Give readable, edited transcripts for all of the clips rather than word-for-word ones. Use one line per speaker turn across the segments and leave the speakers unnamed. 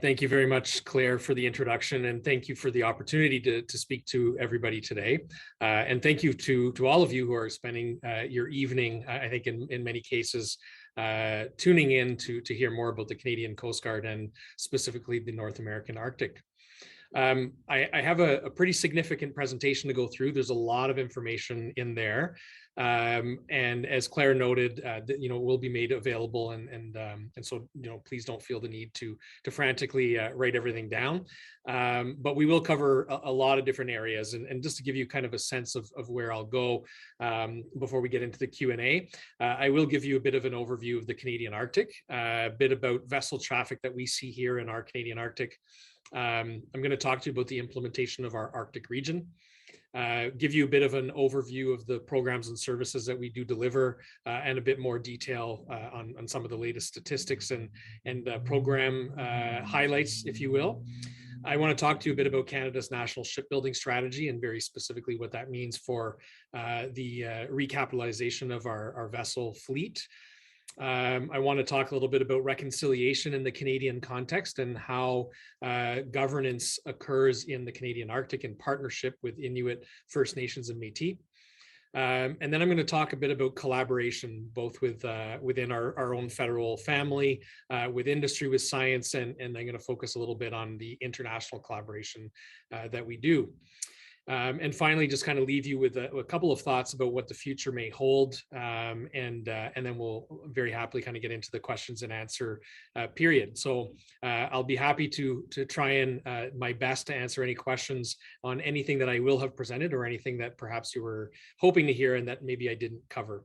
Thank you very much, Claire, for the introduction, and thank you for the opportunity to speak to everybody today. And thank you to all of you who are spending your evening, I think in many cases, tuning in to hear more about the Canadian Coast Guard and specifically the North American Arctic. I have a pretty significant presentation to go through. There's a lot of information in there. And as Claire noted, will be made available, and so please don't feel the need to frantically write everything down. But we will cover a lot of different areas, and just to give you kind of a sense of where I'll go before we get into the Q&A, I will give you a bit of an overview of the Canadian Arctic, a bit about vessel traffic that we see here in our Canadian Arctic. I'm going to talk to you about the implementation of our Arctic region, give you a bit of an overview of the programs and services that we do deliver, and a bit more detail on some of the latest statistics and program highlights, if you will. I want to talk to you a bit about Canada's national shipbuilding strategy, and very specifically what that means for the recapitalization of our vessel fleet. I want to talk a little bit about reconciliation in the Canadian context and how governance occurs in the Canadian Arctic in partnership with Inuit, First Nations, and Métis. And then I'm going to talk a bit about collaboration, both within our own federal family, with industry, with science, and I'm going to focus a little bit on the international collaboration that we do. And finally, just kind of leave you with a couple of thoughts about what the future may hold, and then we'll very happily kind of get into the questions and answer period. So I'll be happy to try and my best to answer any questions on anything that I will have presented, or anything that perhaps you were hoping to hear and that maybe I didn't cover.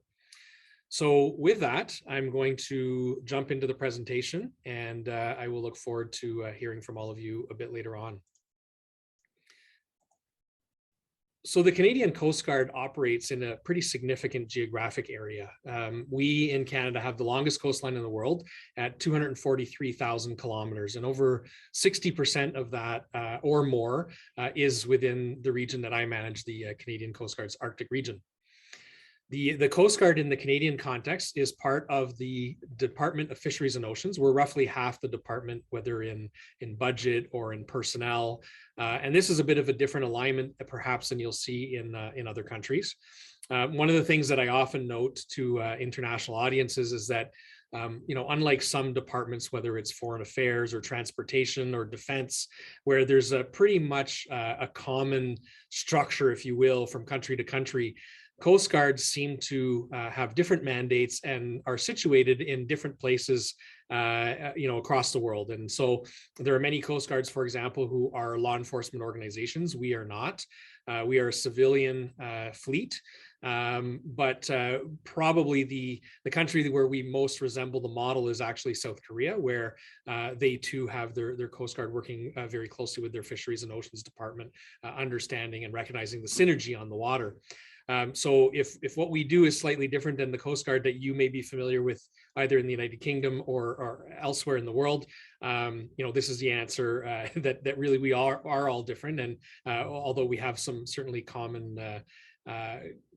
So with that, I'm going to jump into the presentation, and I will look forward to hearing from all of you a bit later on. So the Canadian Coast Guard operates in a pretty significant geographic area. We in Canada have the longest coastline in the world at 243,000 kilometers, and over 60% of that or more is within the region that I manage, the Canadian Coast Guard's Arctic region. The Coast Guard in the Canadian context is part of the Department of Fisheries and Oceans. We're roughly half the department, whether in budget or in personnel. And this is a bit of a different alignment perhaps than you'll see in other countries. One of the things that I often note to international audiences is that unlike some departments, whether it's foreign affairs or transportation or defense, where there's a pretty much a common structure, if you will, from country to country, Coast Guards seem to have different mandates and are situated in different places, across the world. And so there are many Coast Guards, for example, who are law enforcement organizations. We are not. We are a civilian fleet. But probably the country where we most resemble the model is actually South Korea, where they too have their Coast Guard working very closely with their Fisheries and Oceans Department, understanding and recognizing the synergy on the water. So if what we do is slightly different than the Coast Guard that you may be familiar with either in the United Kingdom or elsewhere in the world, this is the answer, that really we are all different. And although we have some certainly common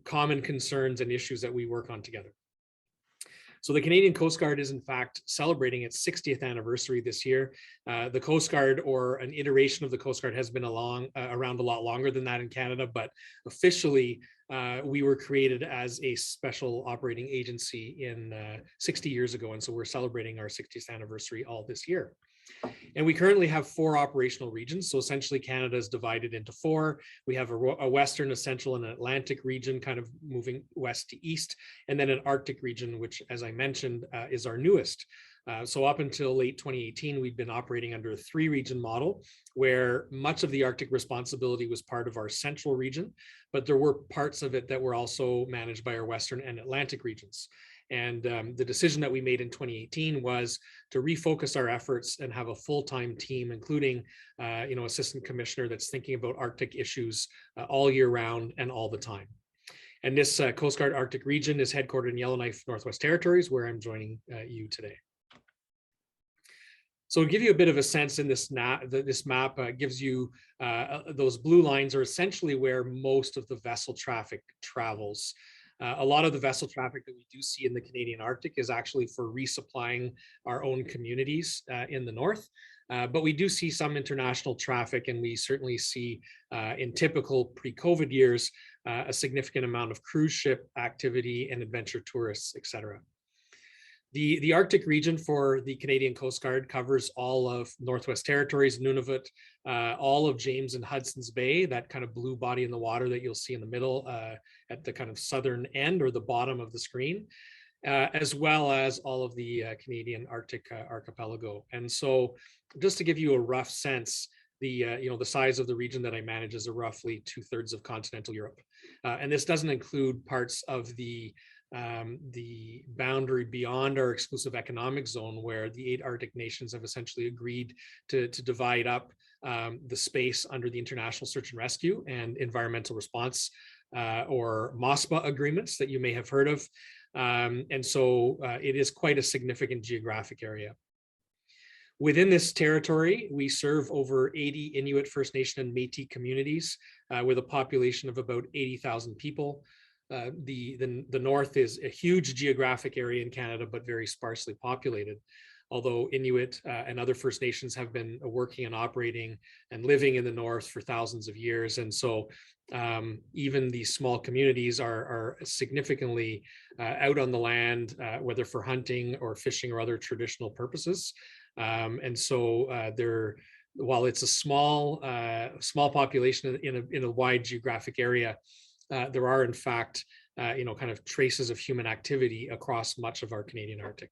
concerns and issues that we work on together. So the Canadian Coast Guard is in fact celebrating its 60th anniversary this year. The Coast Guard, or an iteration of the Coast Guard, has been around a lot longer than that in Canada, but officially we were created as a special operating agency in 60 years ago. And so we're celebrating our 60th anniversary all this year. And we currently have 4 operational regions. So essentially Canada is divided into 4. We have a Western, a Central, and an Atlantic region, kind of moving west to east, and then an Arctic region, which, as I mentioned, is our newest. So up until late 2018, we've been operating under a 3-region model, where much of the Arctic responsibility was part of our Central region, but there were parts of it that were also managed by our Western and Atlantic regions. And the decision that we made in 2018 was to refocus our efforts and have a full-time team, including, assistant commissioner that's thinking about Arctic issues all year round and all the time. And this Coast Guard Arctic region is headquartered in Yellowknife, Northwest Territories, where I'm joining you today. So to give you a bit of a sense in this map gives you those blue lines are essentially where most of the vessel traffic travels. A lot of the vessel traffic that we do see in the Canadian Arctic is actually for resupplying our own communities in the north. But we do see some international traffic, and we certainly see in typical pre-COVID years, a significant amount of cruise ship activity and adventure tourists, et cetera. The Arctic region for the Canadian Coast Guard covers all of Northwest Territories, Nunavut, all of James and Hudson's Bay, that kind of blue body in the water that you'll see in the middle at the kind of southern end or the bottom of the screen, as well as all of the Canadian Arctic archipelago. And so just to give you a rough sense, the size of the region that I manage is roughly 2/3 of continental Europe. And this doesn't include parts of the boundary beyond our exclusive economic zone, where the 8 Arctic nations have essentially agreed to divide up the space under the International Search and Rescue and Environmental Response or MOSPA agreements that you may have heard of. And so it is quite a significant geographic area. Within this territory, we serve over 80 Inuit, First Nation, and Métis communities with a population of about 80,000 people. The north is a huge geographic area in Canada, but very sparsely populated. Although Inuit and other First Nations have been working and operating and living in the north for thousands of years. And so even these small communities are significantly out on the land, whether for hunting or fishing or other traditional purposes. And so while it's a small population in a wide geographic area, there are, in fact, kind of traces of human activity across much of our Canadian Arctic.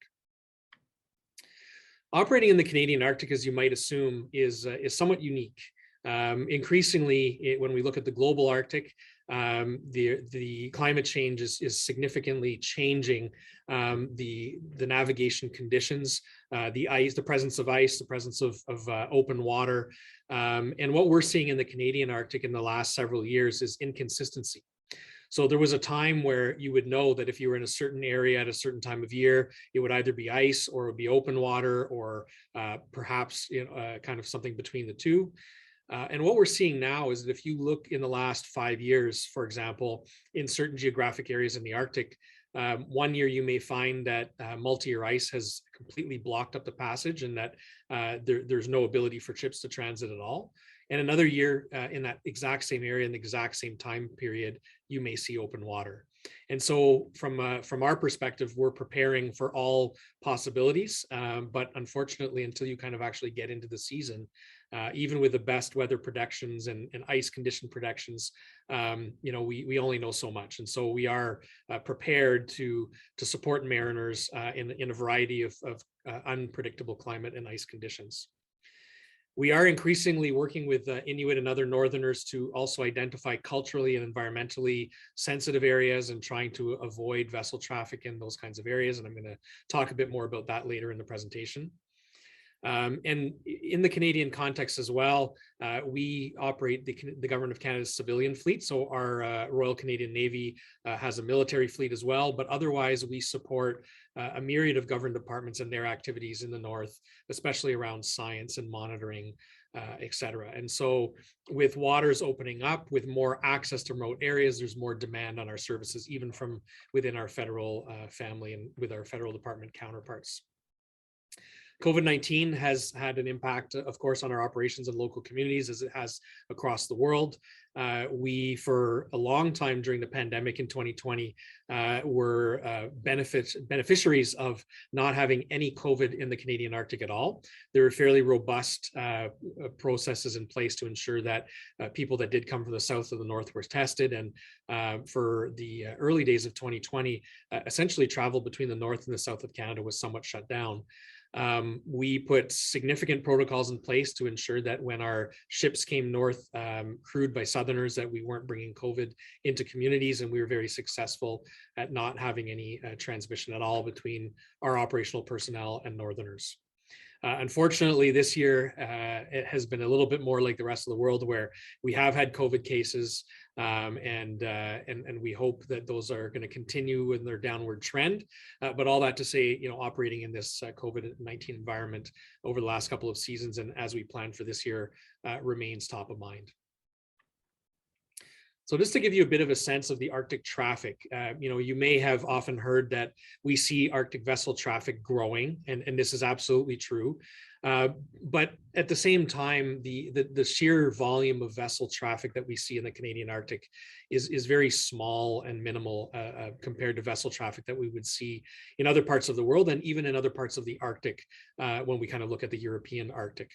Operating in the Canadian Arctic, as you might assume, is somewhat unique. Increasingly, when we look at the global Arctic, the climate change is significantly changing the navigation conditions, the ice, the presence of ice, the presence of open water. And what we're seeing in the Canadian Arctic in the last several years is inconsistency. So there was a time where you would know that if you were in a certain area at a certain time of year, it would either be ice or it would be open water, or perhaps kind of something between the two. And what we're seeing now is that if you look in the last 5 years, for example, in certain geographic areas in the Arctic, one year you may find that multi-year ice has completely blocked up the passage and that there's no ability for ships to transit at all. And another year in that exact same area, in the exact same time period, you may see open water. And so from our perspective, we're preparing for all possibilities. But unfortunately, until you kind of actually get into the season, even with the best weather predictions and ice condition predictions, we only know so much. And so we are prepared to support mariners in a variety of unpredictable climate and ice conditions. We are increasingly working with Inuit and other Northerners to also identify culturally and environmentally sensitive areas and trying to avoid vessel traffic in those kinds of areas. And I'm going to talk a bit more about that later in the presentation. And in the Canadian context as well, we operate the Government of Canada's civilian fleet. So our Royal Canadian Navy has a military fleet as well, but otherwise we support a myriad of government departments and their activities in the north, especially around science and monitoring, et cetera. And so with waters opening up, with more access to remote areas, there's more demand on our services, even from within our federal family and with our federal department counterparts. COVID-19 has had an impact, of course, on our operations in local communities, as it has across the world. We, for a long time during the pandemic in 2020, were beneficiaries of not having any COVID in the Canadian Arctic at all. There were fairly robust processes in place to ensure that people that did come from the south or the north were tested. And for the early days of 2020, essentially travel between the north and the south of Canada was somewhat shut down. We put significant protocols in place to ensure that when our ships came north, crewed by Southerners, that we weren't bringing COVID into communities, and we were very successful at not having any transmission at all between our operational personnel and Northerners. Unfortunately, this year, it has been a little bit more like the rest of the world, where we have had COVID cases, and we hope that those are going to continue in their downward trend. But all that to say, operating in this COVID-19 environment over the last couple of seasons, and as we plan for this year, remains top of mind. So just to give you a bit of a sense of the Arctic traffic, you may have often heard that we see Arctic vessel traffic growing, and this is absolutely true. But at the same time, the sheer volume of vessel traffic that we see in the Canadian Arctic is very small and minimal compared to vessel traffic that we would see in other parts of the world, and even in other parts of the Arctic when we kind of look at the European Arctic.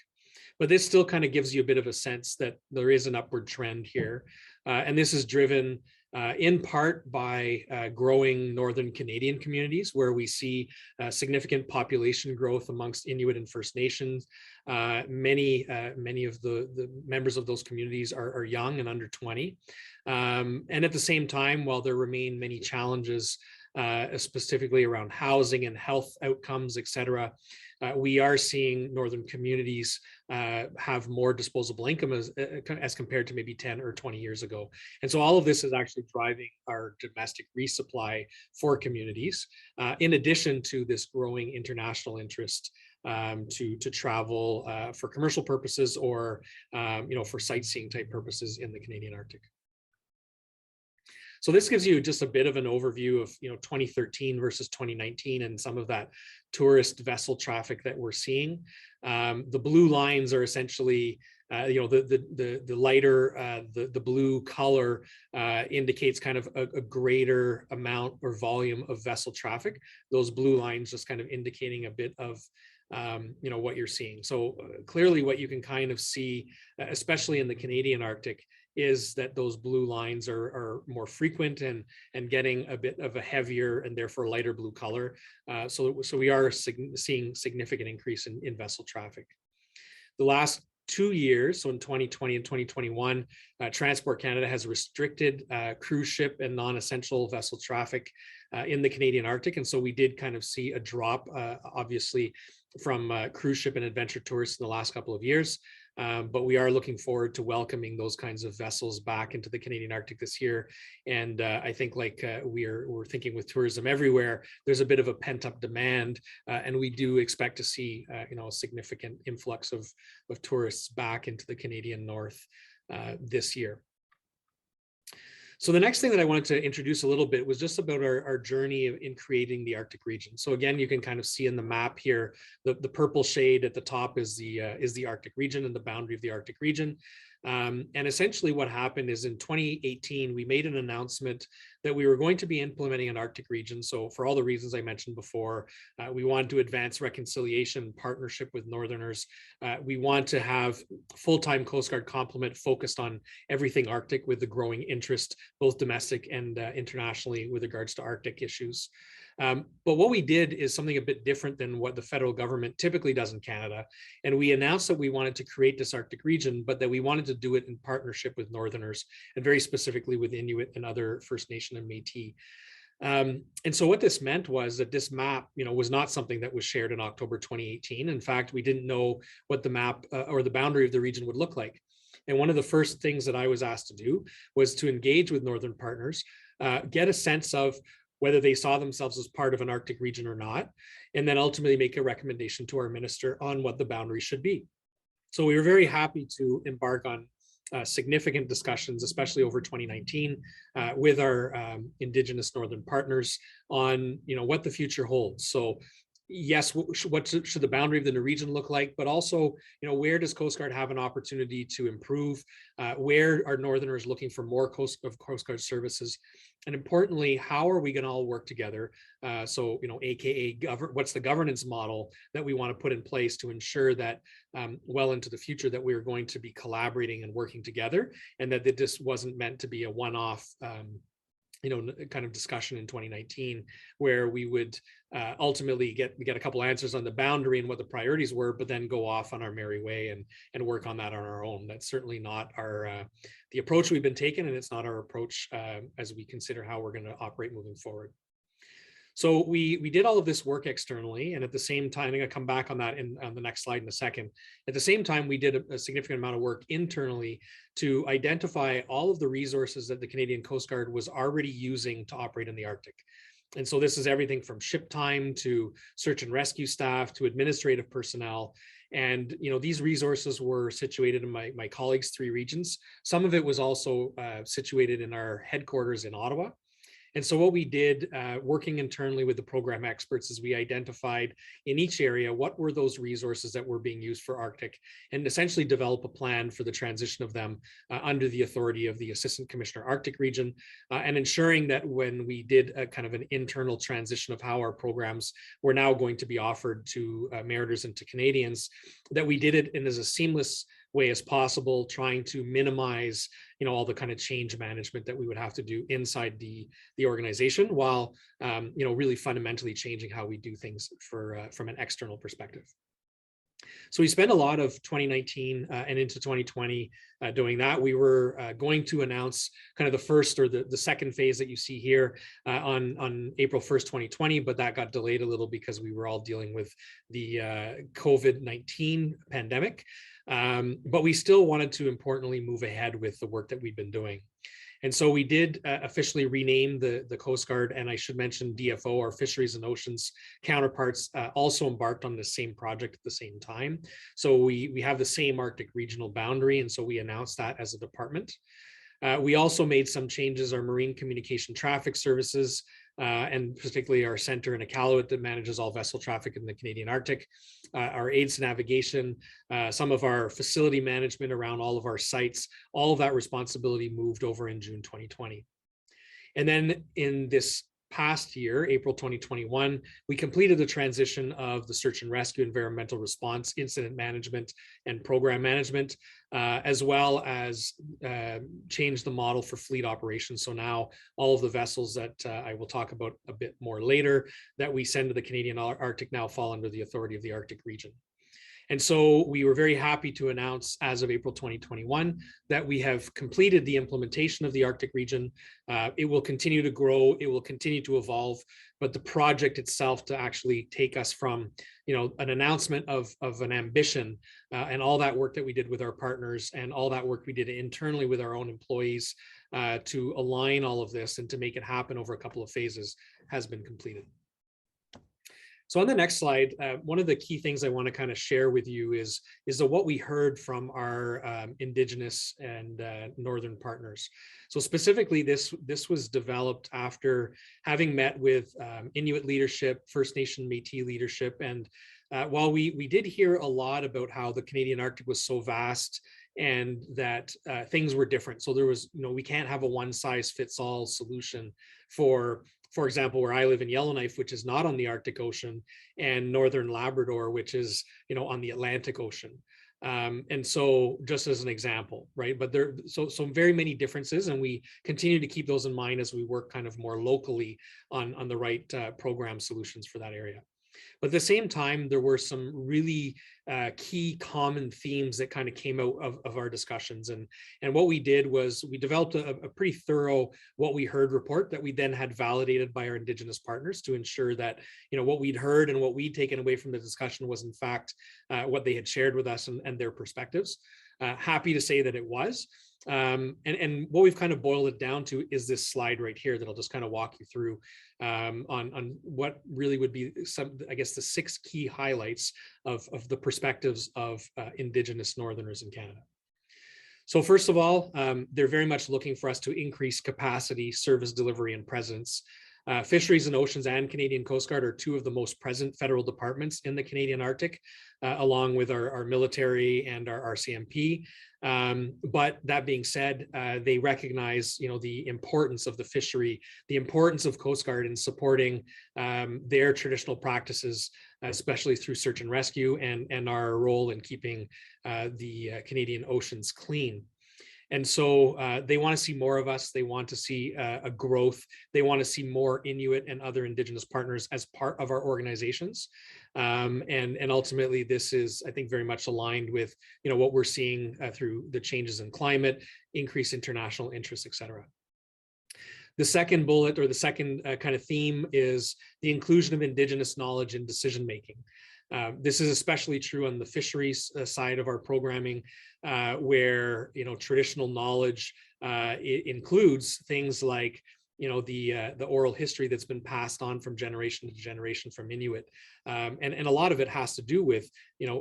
But this still kind of gives you a bit of a sense that there is an upward trend here. And this is driven in part by growing Northern Canadian communities, where we see significant population growth amongst Inuit and First Nations. Many of the members of those communities are young and under 20. And at the same time, while there remain many challenges, specifically around housing and health outcomes, et cetera, we are seeing Northern communities have more disposable income as compared to maybe 10 or 20 years ago. And so all of this is actually driving our domestic resupply for communities, in addition to this growing international interest to travel for commercial purposes or for sightseeing type purposes in the Canadian Arctic. So this gives you just a bit of an overview of 2013 versus 2019 and some of that tourist vessel traffic that we're seeing. The blue lines are essentially the lighter, the blue color indicates kind of a greater amount or volume of vessel traffic. Those blue lines just kind of indicating a bit of what you're seeing. So clearly what you can kind of see, especially in the Canadian Arctic, is that those blue lines are more frequent and getting a bit of a heavier and therefore lighter blue color. So we are seeing significant increase in vessel traffic. The last 2 years, so in 2020 and 2021, Transport Canada has restricted cruise ship and non-essential vessel traffic in the Canadian Arctic. And so we did kind of see a drop, obviously, from cruise ship and adventure tourists in the last couple of years. But we are looking forward to welcoming those kinds of vessels back into the Canadian Arctic this year. And I think we're thinking with tourism everywhere, there's a bit of a pent-up demand, and we do expect to see a significant influx of tourists back into the Canadian North this year. So the next thing that I wanted to introduce a little bit was just about our journey in creating the Arctic region. So again, you can kind of see in the map here, the purple shade at the top is the Arctic region and the boundary of the Arctic region. And essentially what happened is in 2018, we made an announcement that we were going to be implementing an Arctic region. So for all the reasons I mentioned before, we wanted to advance reconciliation, partnership with Northerners. We want to have full-time Coast Guard complement focused on everything Arctic with the growing interest, both domestic and internationally with regards to Arctic issues. But what we did is something a bit different than what the federal government typically does in Canada. And we announced that we wanted to create this Arctic region, but that we wanted to do it in partnership with Northerners, and very specifically with Inuit and other First Nation and Métis. And so what this meant was that this map, was not something that was shared in October 2018. In fact, we didn't know what the map or the boundary of the region would look like. And one of the first things that I was asked to do was to engage with Northern partners, get a sense of whether they saw themselves as part of an Arctic region or not, and then ultimately make a recommendation to our minister on what the boundary should be. So we were very happy to embark on significant discussions, especially over 2019, with our Indigenous Northern partners on what the future holds. So yes, what should the boundary of the region look like, but also, where does Coast Guard have an opportunity to improve? Where are Northerners looking for more Coast Guard services? And importantly, how are we going to all work together? So, AKA what's the governance model that we want to put in place to ensure that well into the future that we are going to be collaborating and working together, and that this wasn't meant to be a one-off kind of discussion in 2019, where we would ultimately get a couple answers on the boundary and what the priorities were, but then go off on our merry way and work on that on our own. That's certainly not the approach we've been taking, and it's not our approach as we consider how we're going to operate moving forward. So we did all of this work externally, and at the same time, I'm going to come back on that on the next slide in a second. At the same time, we did a significant amount of work internally to identify all of the resources that the Canadian Coast Guard was already using to operate in the Arctic. And so this is everything from ship time to search and rescue staff to administrative personnel. And these resources were situated in my colleagues' 3 regions. Some of it was also situated in our headquarters in Ottawa. And so what we did, working internally with the program experts, is we identified in each area what were those resources that were being used for Arctic, and essentially develop a plan for the transition of them under the authority of the Assistant Commissioner Arctic Region, and ensuring that when we did a kind of an internal transition of how our programs were now going to be offered to mariners and to Canadians, that we did it in as a seamless way as possible, trying to minimize all the kind of change management that we would have to do inside the organization, while really fundamentally changing how we do things from an external perspective. So we spent a lot of 2019 and into 2020 doing that. We were going to announce kind of the first or the second phase that you see here on April 1st, 2020, but that got delayed a little because we were all dealing with the COVID-19 pandemic. But we still wanted to importantly move ahead with the work that we've been doing. And so we did officially rename the Coast Guard, and I should mention DFO, our Fisheries and Oceans counterparts, also embarked on the same project at the same time. So we have the same Arctic regional boundary, and so we announced that as a department. We also made some changes. Our Marine Communication Traffic Services, and particularly our center in Iqaluit that manages all vessel traffic in the Canadian Arctic, our aids to navigation, some of our facility management around all of our sites, all of that responsibility moved over in June 2020. And then in this past year, April 2021, we completed the transition of the search and rescue, environmental response, incident management, and program management, as well as changed the model for fleet operations. So now all of the vessels that I will talk about a bit more later that we send to the Canadian Arctic now fall under the authority of the Arctic region. And so we were very happy to announce as of April 2021 that we have completed the implementation of the Arctic region. It will continue to grow, it will continue to evolve, but the project itself to actually take us from an announcement of an ambition and all that work that we did with our partners and all that work we did internally with our own employees to align all of this and to make it happen over a couple of phases has been completed. So on the next slide, one of the key things I want to kind of share with you is what we heard from our Indigenous and Northern partners. So specifically, this was developed after having met with Inuit leadership, First Nation Métis leadership, and while we did hear a lot about how the Canadian Arctic was so vast and that things were different. So there was, we can't have a one-size-fits-all solution for example, where I live in Yellowknife, which is not on the Arctic Ocean, and Northern Labrador, which is, on the Atlantic Ocean. And so just as an example, right? But there, so very many differences, and we continue to keep those in mind as we work kind of more locally on the right program solutions for that area. But at the same time, there were some really key common themes that kind of came out of our discussions. And what we did was we developed a pretty thorough what we heard report that we then had validated by our Indigenous partners to ensure that, what we'd heard and what we'd taken away from the discussion was in fact what they had shared with us and their perspectives. Happy to say that it was. And what we've kind of boiled it down to is this slide right here that I'll just kind of walk you through on what really would be some, I guess, the 6 key highlights of the perspectives of Indigenous Northerners in Canada. So first of all, they're very much looking for us to increase capacity, service delivery, and presence. Fisheries and Oceans and Canadian Coast Guard are 2 of the most present federal departments in the Canadian Arctic, along with our military and our RCMP. But that being said, they recognize, the importance of the fishery, the importance of Coast Guard in supporting their traditional practices, especially through search and rescue, and our role in keeping the Canadian oceans clean. And so they want to see more of us. They want to see a growth. They want to see more Inuit and other Indigenous partners as part of our organizations. And ultimately, this is, I think, very much aligned with, what we're seeing through the changes in climate, increased international interest, et cetera. The second bullet, or the second kind of theme, is the inclusion of Indigenous knowledge in decision-making. This is especially true on the fisheries side of our programming, where traditional knowledge it includes things like the oral history that's been passed on from generation to generation from Inuit. And a lot of it has to do with,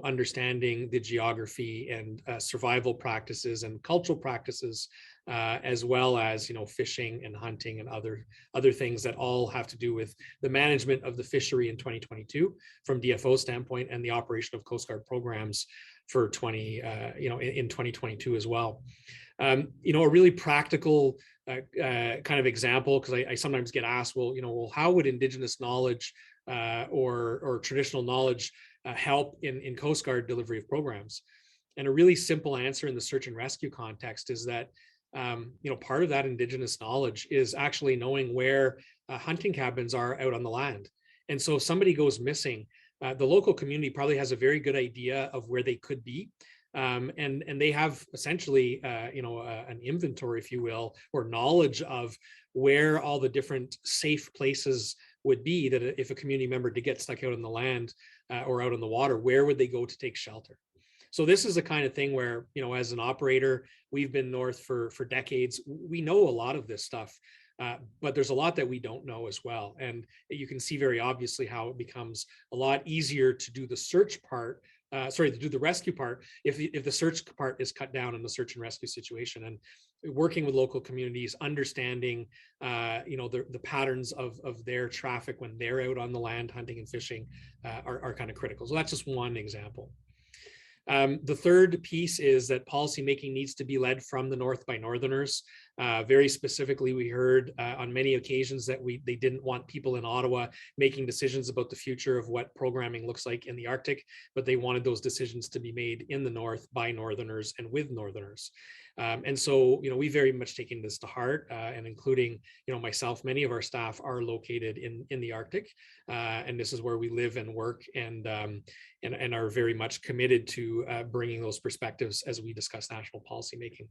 understanding the geography and survival practices and cultural practices, as well as, fishing and hunting and other things that all have to do with the management of the fishery in 2022 from DFO standpoint, and the operation of Coast Guard programs for in 2022 as well. A really practical kind of example, because I sometimes get asked, well, how would Indigenous knowledge or traditional knowledge help in Coast Guard delivery of programs? And a really simple answer in the search and rescue context is that part of that Indigenous knowledge is actually knowing where hunting cabins are out on the land. And so if somebody goes missing, the local community probably has a very good idea of where they could be. And they have essentially, an inventory, if you will, or knowledge of where all the different safe places would be, that if a community member did get stuck out on the land or out on the water, where would they go to take shelter? So this is the kind of thing where, as an operator, we've been north for decades. We know a lot of this stuff, but there's a lot that we don't know as well. And you can see very obviously how it becomes a lot easier to do the search part, to do the rescue part, if the search part is cut down in the search and rescue situation. And working with local communities, understanding, the patterns of their traffic when they're out on the land hunting and fishing are kind of critical. So that's just one example. The third piece is that policymaking needs to be led from the north by Northerners. Very specifically, we heard on many occasions that they didn't want people in Ottawa making decisions about the future of what programming looks like in the Arctic, but they wanted those decisions to be made in the north by Northerners and with Northerners. And so, we very much taken this to heart, and including, myself, many of our staff are located in the Arctic, and this is where we live and work, and are very much committed to bringing those perspectives as we discuss national policy making.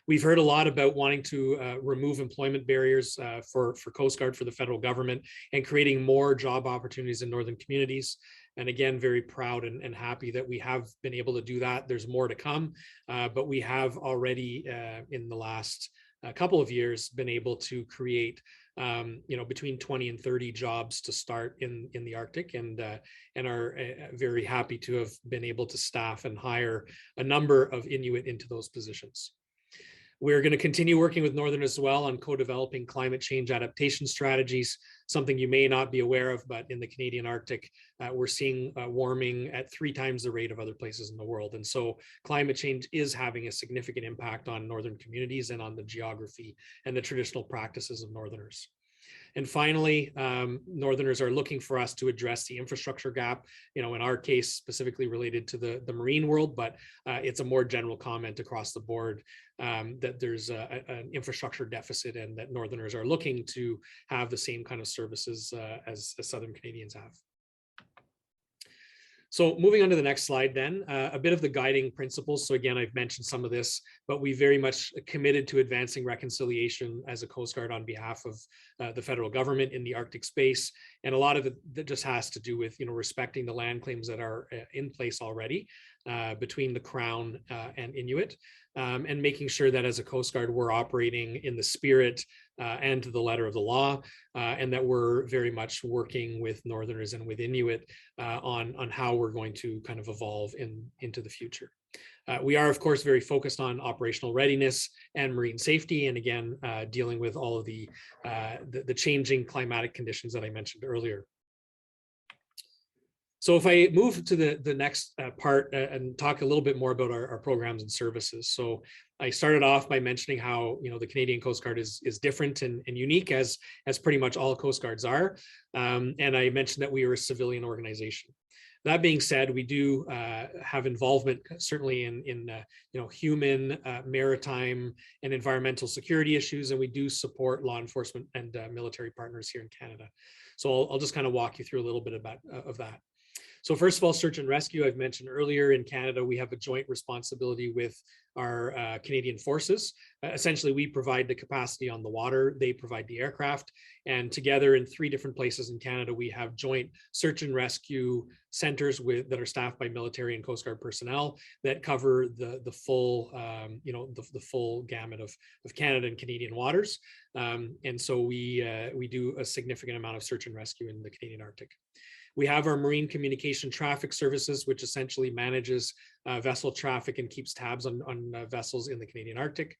We've heard a lot about wanting to remove employment barriers for Coast Guard, for the federal government, and creating more job opportunities in northern communities. And again, very proud and happy that we have been able to do that. There's more to come, but we have already in the last couple of years been able to create between 20 and 30 jobs to start in the Arctic, and are very happy to have been able to staff and hire a number of Inuit into those positions. We're going to continue working with Northerners as well on co-developing climate change adaptation strategies, something you may not be aware of, but in the Canadian Arctic, we're seeing warming at 3 times the rate of other places in the world. And so climate change is having a significant impact on northern communities and on the geography and the traditional practices of Northerners. And finally, Northerners are looking for us to address the infrastructure gap, in our case, specifically related to the marine world, but it's a more general comment across the board that there's an infrastructure deficit, and that Northerners are looking to have the same kind of services as Southern Canadians have. So moving on to the next slide then, a bit of the guiding principles. So again, I've mentioned some of this, but we very much committed to advancing reconciliation as a Coast Guard on behalf of the federal government in the Arctic space. And a lot of it that just has to do with, respecting the land claims that are in place already between the Crown and Inuit, and making sure that as a Coast Guard, we're operating in the spirit and to the letter of the law, and that we're very much working with Northerners and with Inuit on how we're going to kind of evolve into the future. We are, of course, very focused on operational readiness and marine safety, and again, dealing with all of the changing climatic conditions that I mentioned earlier. So if I move to the next part and talk a little bit more about our programs and services. So I started off by mentioning how the Canadian Coast Guard is different and unique, as pretty much all Coast Guards are. And I mentioned that we are a civilian organization. That being said, we do have involvement certainly in human, maritime, and environmental security issues, and we do support law enforcement and military partners here in Canada. So I'll just kind of walk you through a little bit of that. So first of all, search and rescue, I've mentioned earlier, in Canada, we have a joint responsibility with our Canadian forces. Essentially, we provide the capacity on the water, they provide the aircraft, and together in 3 different places in Canada, we have joint search and rescue centers that are staffed by military and Coast Guard personnel that cover the full, the full gamut of Canada and Canadian waters. And so we do a significant amount of search and rescue in the Canadian Arctic. We have our marine communication traffic services, which essentially manages vessel traffic and keeps tabs on vessels in the Canadian Arctic.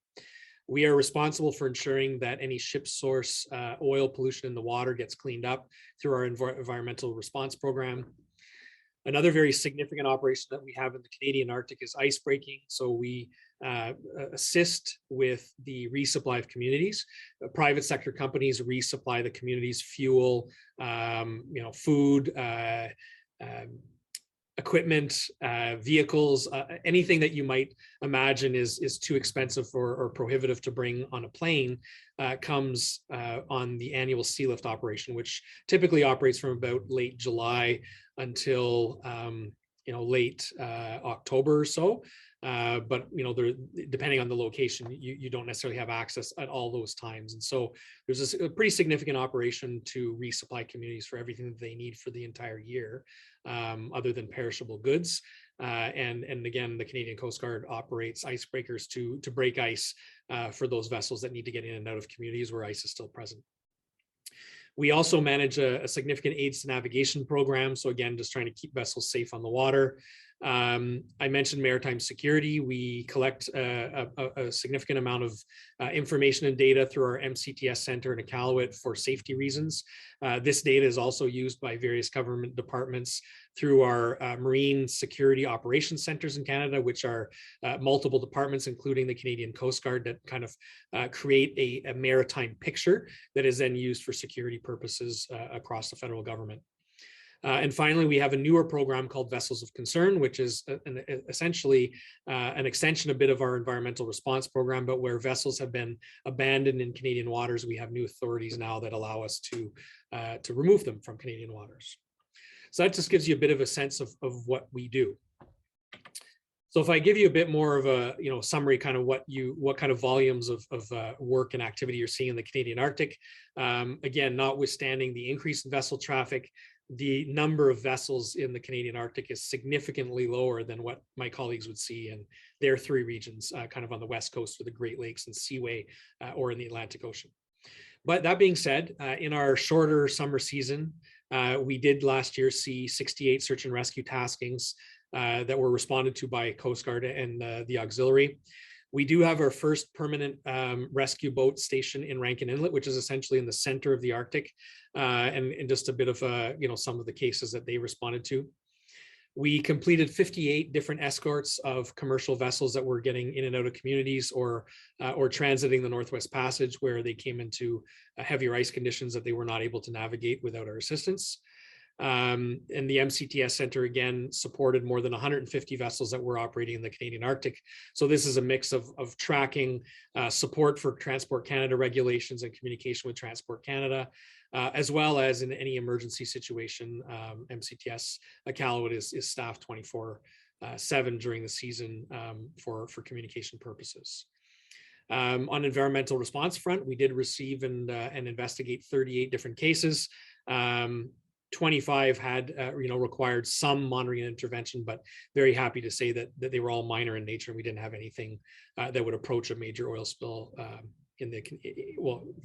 We are responsible for ensuring that any ship source oil pollution in the water gets cleaned up through our environmental response program. Another very significant operation that we have in the Canadian Arctic is icebreaking. So we assist with the resupply of communities. Private sector companies resupply the communities fuel, food, equipment, vehicles, anything that you might imagine is too expensive or prohibitive to bring on a plane comes on the annual sea lift operation, which typically operates from about late July until late October or so. But depending on the location, you don't necessarily have access at all those times. And so there's a pretty significant operation to resupply communities for everything that they need for the entire year, other than perishable goods. And again, the Canadian Coast Guard operates icebreakers to break ice for those vessels that need to get in and out of communities where ice is still present. We also manage a significant aids to navigation program. So again, just trying to keep vessels safe on the water. I mentioned maritime security. We collect a significant amount of information and data through our MCTS Center in Iqaluit for safety reasons. This data is also used by various government departments through our Marine Security Operations Centers in Canada, which are multiple departments, including the Canadian Coast Guard, that kind of create a maritime picture that is then used for security purposes across the federal government. And finally, we have a newer program called Vessels of Concern, which is essentially an extension a bit of our environmental response program, but where vessels have been abandoned in Canadian waters, we have new authorities now that allow us to remove them from Canadian waters. So that just gives you a bit of a sense of what we do. So if I give you a bit more of a summary, kind of what kind of volumes of work and activity you're seeing in the Canadian Arctic, again, notwithstanding the increase in vessel traffic, the number of vessels in the Canadian Arctic is significantly lower than what my colleagues would see in their 3 regions, kind of on the West Coast with the Great Lakes and Seaway, or in the Atlantic Ocean. But that being said, in our shorter summer season, we did last year see 68 search and rescue taskings that were responded to by Coast Guard and the auxiliary. We do have our first permanent rescue boat station in Rankin Inlet, which is essentially in the center of the Arctic, and just a bit of some of the cases that they responded to. We completed 58 different escorts of commercial vessels that were getting in and out of communities or transiting the Northwest Passage, where they came into heavier ice conditions that they were not able to navigate without our assistance. And the MCTS Center, again, supported more than 150 vessels that were operating in the Canadian Arctic. So this is a mix of tracking, support for Transport Canada regulations and communication with Transport Canada, as well as in any emergency situation. MCTS Iqaluit is staffed 24/7 during the season for communication purposes. On environmental response front, we did receive and investigate 38 different cases. 25 had required some monitoring and intervention, but very happy to say that they were all minor in nature, and we didn't have anything that would approach a major oil spill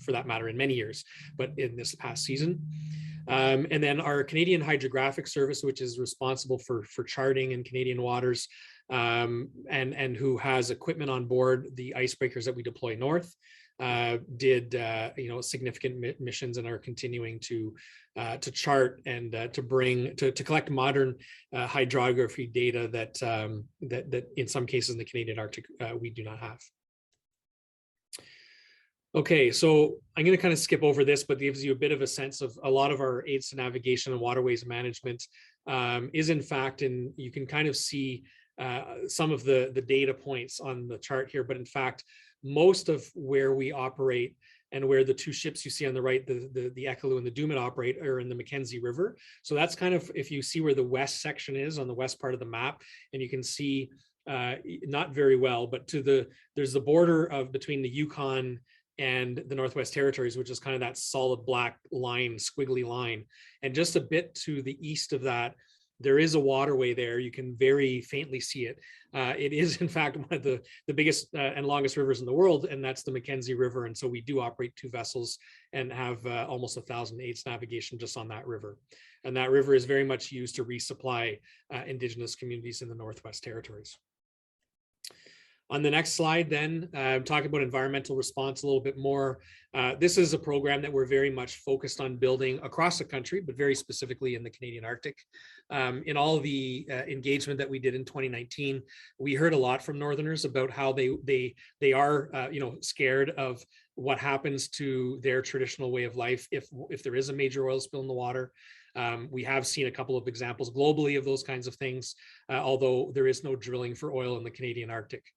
for that matter, in many years, but in this past season. And then our Canadian Hydrographic Service, which is responsible for charting in Canadian waters, and who has equipment on board the icebreakers that we deploy north, did significant missions and are continuing to chart and to collect modern hydrography data that in some cases in the Canadian Arctic we do not have. Okay, so I'm going to kind of skip over this, but it gives you a bit of a sense of a lot of our aids to navigation and waterways management is in fact, and you can kind of see some of the data points on the chart here, but in fact, most of where we operate and where the two ships you see on the right, the Ecoloo and the Dumet operate, are in the Mackenzie River. So that's kind of, if you see where the west section is on the west part of the map, and you can see not very well, but there's the border of between the Yukon and the Northwest Territories, which is kind of that solid black line, squiggly line. And just a bit to the east of that, there is a waterway there. You can very faintly see it. It is, in fact, one of the biggest and longest rivers in the world, and that's the Mackenzie River. And so we do operate 2 vessels and have almost 1,000 aids navigation just on that river. And that river is very much used to resupply Indigenous communities in the Northwest Territories. On the next slide, then, talking about environmental response a little bit more. This is a program that we're very much focused on building across the country, but very specifically in the Canadian Arctic. In all the engagement that we did in 2019, we heard a lot from Northerners about how they are, scared of what happens to their traditional way of life if there is a major oil spill in the water. We have seen a couple of examples globally of those kinds of things, although there is no drilling for oil in the Canadian Arctic.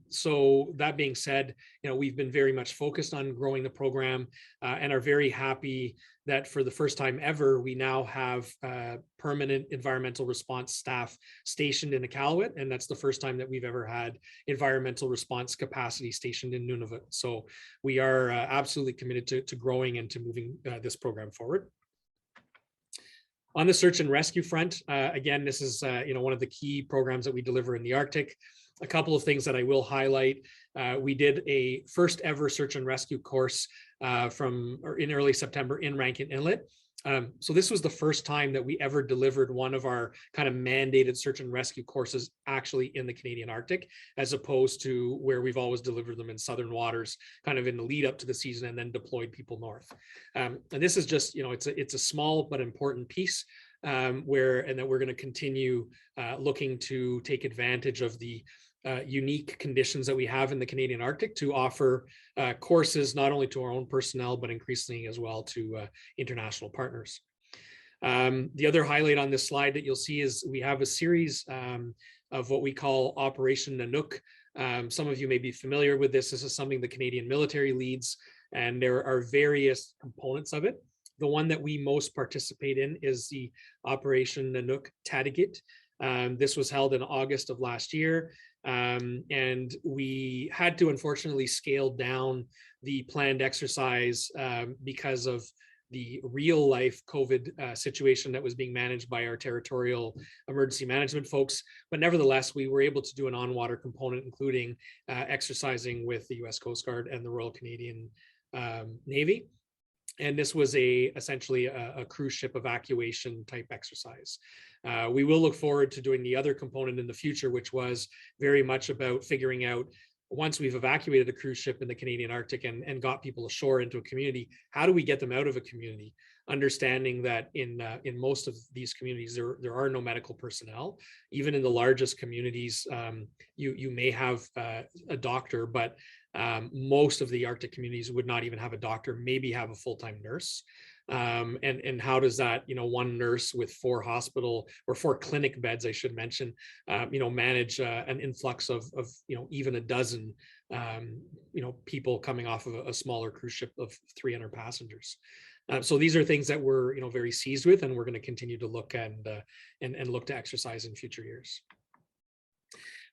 So that being said, we've been very much focused on growing the program and are very happy that for the first time ever, we now have permanent environmental response staff stationed in Iqaluit, and that's the first time that we've ever had environmental response capacity stationed in Nunavut. So we are absolutely committed to growing and to moving this program forward. On the search and rescue front, again, this is one of the key programs that we deliver in the Arctic. A couple of things that I will highlight. We did a first ever search and rescue course in early September in Rankin Inlet. So this was the first time that we ever delivered one of our kind of mandated search and rescue courses actually in the Canadian Arctic, as opposed to where we've always delivered them in southern waters, kind of in the lead up to the season, and then deployed people north. And this is just, it's a small but important piece that we're going to continue looking to take advantage of the unique conditions that we have in the Canadian Arctic to offer courses not only to our own personnel, but increasingly as well to international partners. The other highlight on this slide that you'll see is we have a series of what we call Operation Nanook. Some of you may be familiar with this. This is something the Canadian military leads, and there are various components of it. The one that we most participate in is the Operation Nanook Tatigit. This was held in August of last year. And we had to unfortunately scale down the planned exercise because of the real life COVID situation that was being managed by our territorial emergency management folks. But nevertheless, we were able to do an on-water component, including exercising with the US Coast Guard and the Royal Canadian Navy. And this was essentially a cruise ship evacuation type exercise. We will look forward to doing the other component in the future, which was very much about figuring out, once we've evacuated a cruise ship in the Canadian Arctic and got people ashore into a community, how do we get them out of a community? Understanding that in most of these communities, there are no medical personnel. Even in the largest communities, you may have a doctor, but most of the Arctic communities would not even have a doctor, maybe have a full-time nurse. And how does that, one nurse with 4 hospital or 4 clinic beds, I should mention, manage an influx of even a dozen, people coming off of a smaller cruise ship of 300 passengers. So these are things that we're, very seized with, and we're going to continue to look and look to exercise in future years.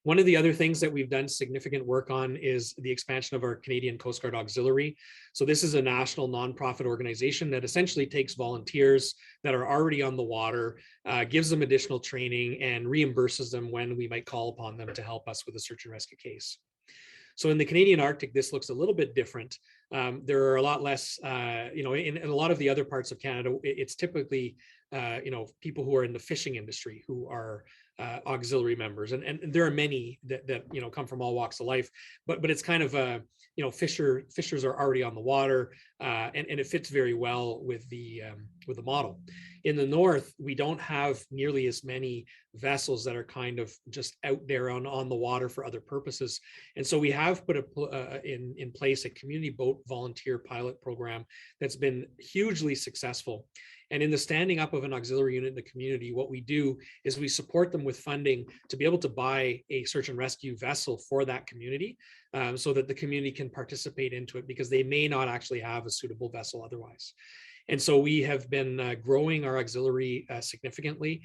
One of the other things that we've done significant work on is the expansion of our Canadian Coast Guard Auxiliary. So this is a national nonprofit organization that essentially takes volunteers that are already on the water, gives them additional training, and reimburses them when we might call upon them to help us with a search and rescue case. So in the Canadian Arctic, this looks a little bit different. There are a lot less, in a lot of the other parts of Canada, it's typically, people who are in the fishing industry who are auxiliary members, and there are many that come from all walks of life, but it's kind of fishers are already on the water, and it fits very well with the model. In the north, we don't have nearly as many vessels that are kind of just out there on the water for other purposes, and so we have put in place a community boat volunteer pilot program that's been hugely successful. And in the standing up of an auxiliary unit in the community, what we do is we support them with funding to be able to buy a search and rescue vessel for that community, so that the community can participate into it, because they may not actually have a suitable vessel otherwise. And so we have been growing our auxiliary significantly.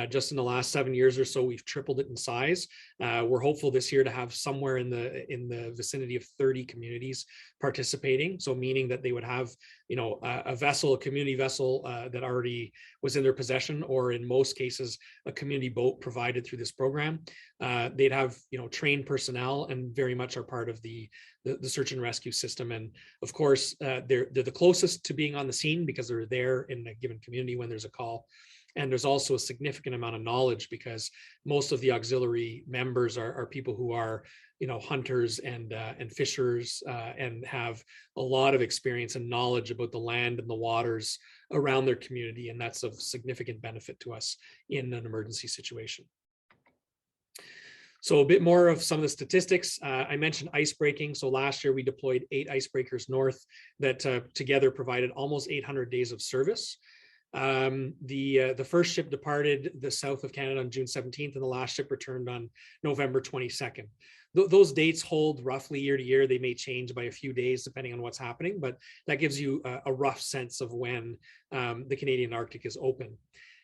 Just in the last 7 years or so, we've tripled it in size. We're hopeful this year to have somewhere in the vicinity of 30 communities participating. So meaning that they would have, a vessel, a community vessel that already was in their possession, or in most cases, a community boat provided through this program. They'd have, trained personnel, and very much are part of the search and rescue system. And of course, they're the closest to being on the scene because they're there in a given community when there's a call. And there's also a significant amount of knowledge, because most of the auxiliary members are people who are, hunters and fishers, and have a lot of experience and knowledge about the land and the waters around their community. And that's of significant benefit to us in an emergency situation. So a bit more of some of the statistics. I mentioned ice breaking. So last year we deployed 8 icebreakers north that together provided almost 800 days of service. The first ship departed the south of Canada on June 17th, and the last ship returned on November 22nd. Those dates hold roughly year to year. They may change by a few days depending on what's happening, but that gives you a rough sense of when the Canadian Arctic is open.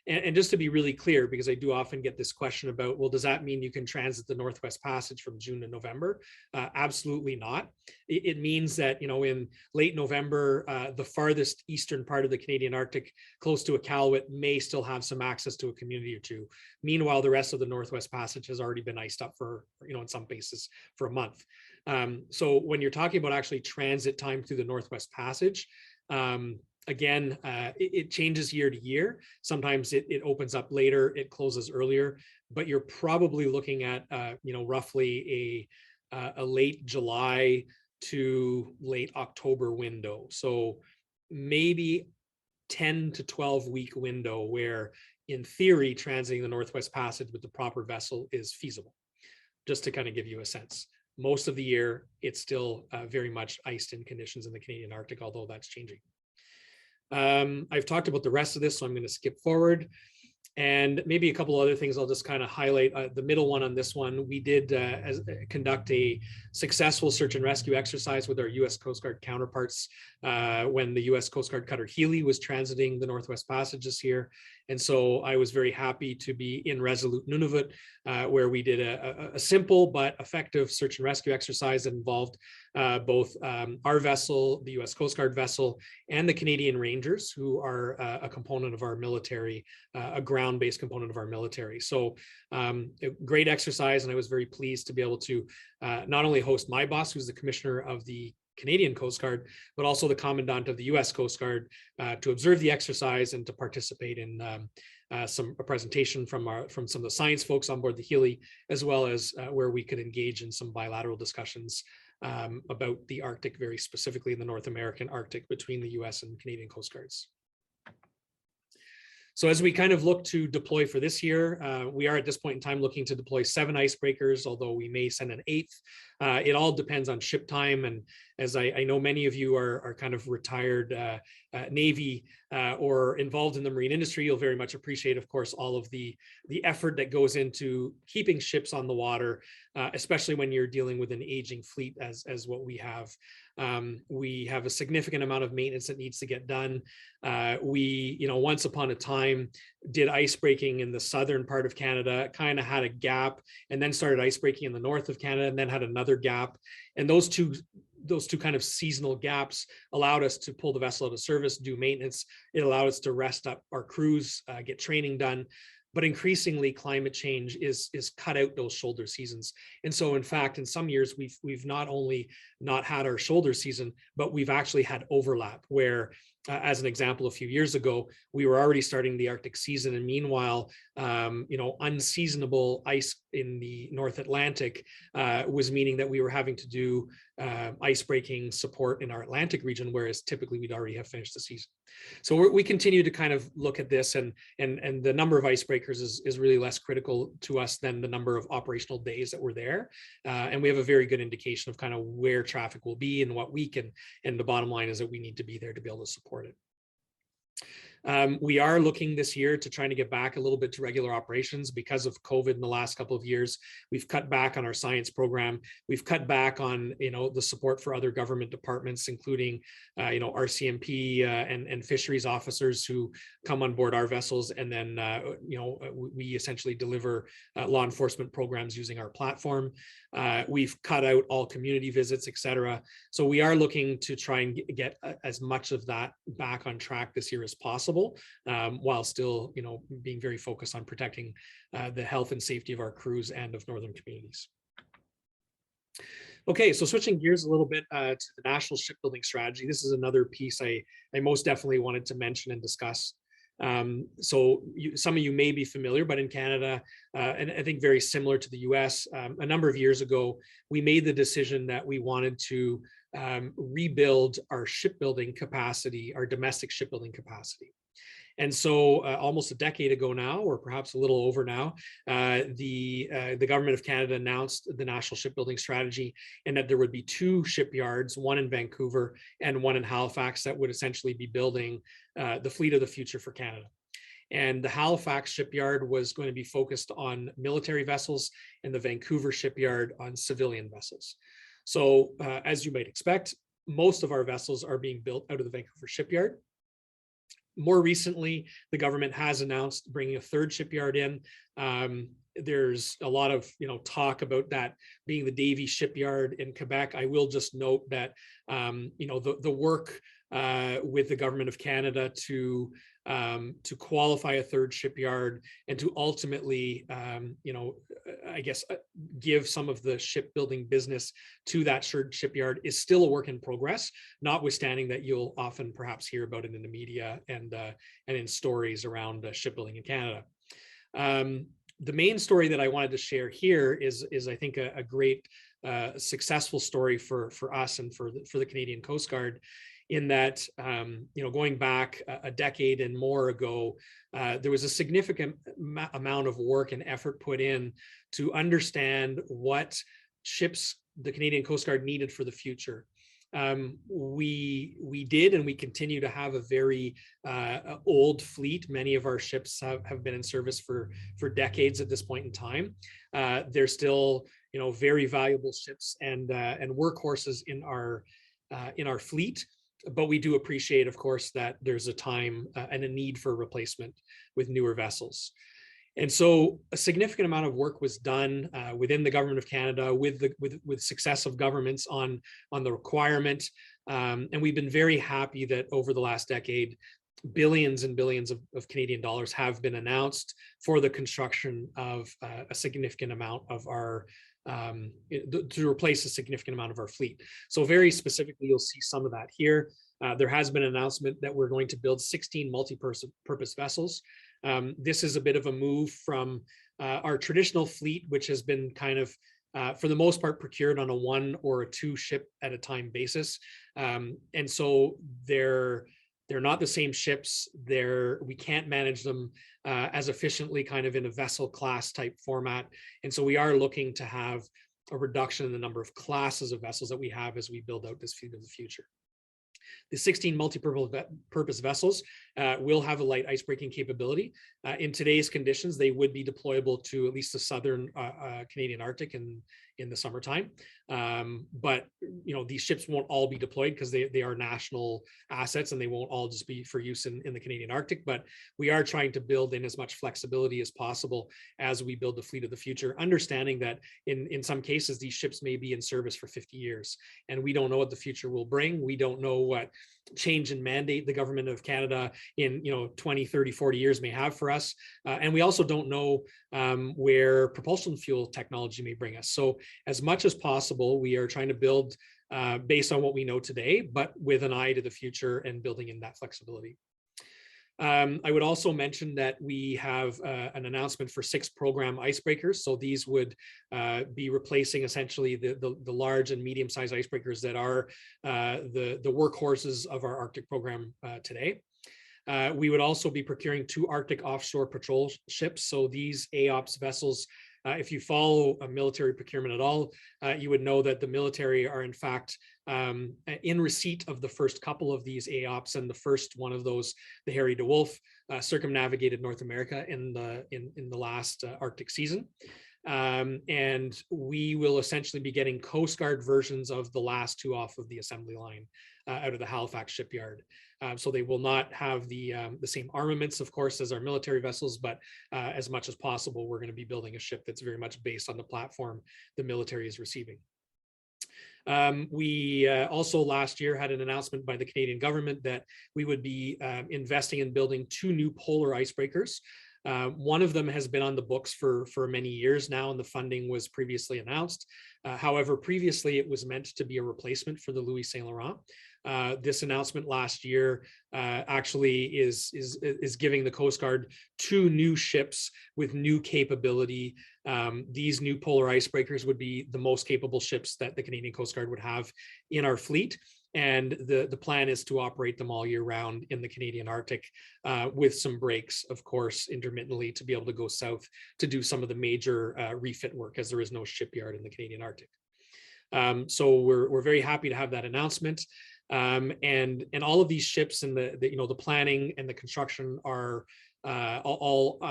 And just to be really clear, because I do often get this question about, well, does that mean you can transit the Northwest Passage from June to November? Absolutely not. It means that, in late November, the farthest eastern part of the Canadian Arctic, close to Iqaluit, may still have some access to a community or two. Meanwhile, the rest of the Northwest Passage has already been iced up for, in some places for a month. So when you're talking about actually transit time through the Northwest Passage, again, it changes year to year. Sometimes it opens up later, it closes earlier, but you're probably looking at, roughly a late July to late October window. So maybe 10 to 12 week window where, in theory, transiting the Northwest Passage with the proper vessel is feasible, just to kind of give you a sense. Most of the year, it's still very much iced in conditions in the Canadian Arctic, although that's changing. I've talked about the rest of this, so I'm going to skip forward. And maybe a couple other things I'll just kind of highlight. The middle one on this one, we did conduct a successful search and rescue exercise with our U.S. Coast Guard counterparts when the U.S. Coast Guard cutter Healy was transiting the Northwest Passage this year. And so I was very happy to be in Resolute Nunavut, where we did a simple but effective search and rescue exercise that involved both our vessel, the U.S. Coast Guard vessel, and the Canadian Rangers, who are a component of our military, a ground-based component of our military. So a great exercise, and I was very pleased to be able to not only host my boss, who's the commissioner of the Canadian Coast Guard, but also the commandant of the U.S. Coast Guard to observe the exercise and to participate in a presentation from some of the science folks on board the Healy, as well as where we could engage in some bilateral discussions about the Arctic, very specifically in the North American Arctic, between the U.S. and Canadian Coast Guards. So as we kind of look to deploy for this year, we are at this point in time looking to deploy 7 icebreakers, although we may send an 8th. It all depends on ship time. And as I know many of you are kind of retired Navy or involved in the marine industry, you'll very much appreciate, of course, all of the effort that goes into keeping ships on the water, especially when you're dealing with an aging fleet as what we have. We have a significant amount of maintenance that needs to get done. We, once upon a time, did ice breaking in the southern part of Canada, kind of had a gap, and then started ice breaking in the north of Canada, and then had another gap. And those two kind of seasonal gaps allowed us to pull the vessel out of service, do maintenance. It allowed us to rest up our crews, get training done. But increasingly, climate change is cut out those shoulder seasons. And so, in fact, in some years, we've not only not had our shoulder season, but we've actually had overlap where, as an example, a few years ago, we were already starting the Arctic season. And meanwhile, unseasonable ice in the North Atlantic was meaning that we were having to do ice breaking support in our Atlantic region, whereas typically we'd already have finished the season. So we continue to kind of look at this, and the number of icebreakers is really less critical to us than the number of operational days that we're there. And we have a very good indication of kind of where traffic will be and what week, and the bottom line is that we need to be there to be able to support it. We are looking this year to trying to get back a little bit to regular operations because of COVID in the last couple of years. We've cut back on our science program. We've cut back on, the support for other government departments, including, RCMP and fisheries officers who come on board our vessels. And then, we essentially deliver law enforcement programs using our platform. We've cut out all community visits, et cetera. So we are looking to try and get as much of that back on track this year as possible, while still, being very focused on protecting the health and safety of our crews and of northern communities. Okay, so switching gears a little bit to the national shipbuilding strategy. This is another piece I most definitely wanted to mention and discuss. Some of you may be familiar, but in Canada, and I think very similar to the US, a number of years ago, we made the decision that we wanted to rebuild our shipbuilding capacity, our domestic shipbuilding capacity. And so almost a decade ago now, or perhaps a little over now, the government of Canada announced the national shipbuilding strategy, and that there would be 2 shipyards, one in Vancouver and one in Halifax, that would essentially be building the fleet of the future for Canada. And the Halifax shipyard was going to be focused on military vessels, and the Vancouver shipyard on civilian vessels. So as you might expect, most of our vessels are being built out of the Vancouver shipyard. More recently, the government has announced bringing a 3rd shipyard in. There's a lot of talk about that being the Davie shipyard in Quebec. I will just note that the work with the government of Canada to qualify a 3rd shipyard and to ultimately, give some of the shipbuilding business to that shipyard is still a work in progress, notwithstanding that you'll often perhaps hear about it in the media and in stories around shipbuilding in Canada. The main story that I wanted to share here is I think a great successful story for us and for the Canadian Coast Guard, in that, going back a decade and more ago, there was a significant amount of work and effort put in to understand what ships the Canadian Coast Guard needed for the future. We did, and we continue to have a very old fleet. Many of our ships have been in service for decades at this point in time. They're still, very valuable ships and workhorses in our fleet. But we do appreciate, of course, that there's a time and a need for replacement with newer vessels. And so a significant amount of work was done within the government of Canada with successive governments on the requirement. And we've been very happy that over the last decade, billions and billions of Canadian dollars have been announced for the construction of a significant amount of our to replace a significant amount of our fleet. So very specifically, you'll see some of that here. There has been an announcement that we're going to build 16 multi-purpose vessels. This is a bit of a move from our traditional fleet, which has been kind of, for the most part, procured on a 1 or a 2 ship at a time basis. And so they're not the same ships. We can't manage them as efficiently kind of in a vessel class type format. And so we are looking to have a reduction in the number of classes of vessels that we have as we build out this fleet of the future. The 16 multi-purpose vessels will have a light icebreaking capability. In today's conditions, they would be deployable to at least the southern Canadian Arctic in the summertime. But these ships won't all be deployed because they are national assets, and they won't all just be for use in the Canadian Arctic. But we are trying to build in as much flexibility as possible as we build the fleet of the future, understanding that in some cases, these ships may be in service for 50 years, and we don't know what the future will bring. We don't know what change in mandate the government of Canada in 20, 30, 40 years may have for us. And we also don't know where propulsion fuel technology may bring us. So as much as possible, we are trying to build based on what we know today, but with an eye to the future and building in that flexibility. I would also mention that we have an announcement for 6 program icebreakers. So these would be replacing essentially the large and medium-sized icebreakers that are the workhorses of our Arctic program today. We would also be procuring 2 Arctic offshore patrol ships. So these AOPS vessels If you follow a military procurement at all, you would know that the military are in fact in receipt of the first couple of these AOPs, and the first one of those, the Harry DeWolf, circumnavigated North America in the last Arctic season. And we will essentially be getting Coast Guard versions of the last two off of the assembly line out of the Halifax shipyard. So they will not have the same armaments, of course, as our military vessels, but as much as possible, we're going to be building a ship that's very much based on the platform the military is receiving. We also last year had an announcement by the Canadian government that we would be investing in building 2 new polar icebreakers. One of them has been on the books for many years now, and the funding was previously announced. However, previously it was meant to be a replacement for the Louis Saint Laurent. This announcement last year actually is giving the Coast Guard 2 new ships with new capability. These new polar icebreakers would be the most capable ships that the Canadian Coast Guard would have in our fleet. And the plan is to operate them all year round in the Canadian Arctic with some breaks, of course, intermittently to be able to go south to do some of the major refit work, as there is no shipyard in the Canadian Arctic. So we're very happy to have that announcement. And all of these ships and the planning and the construction are all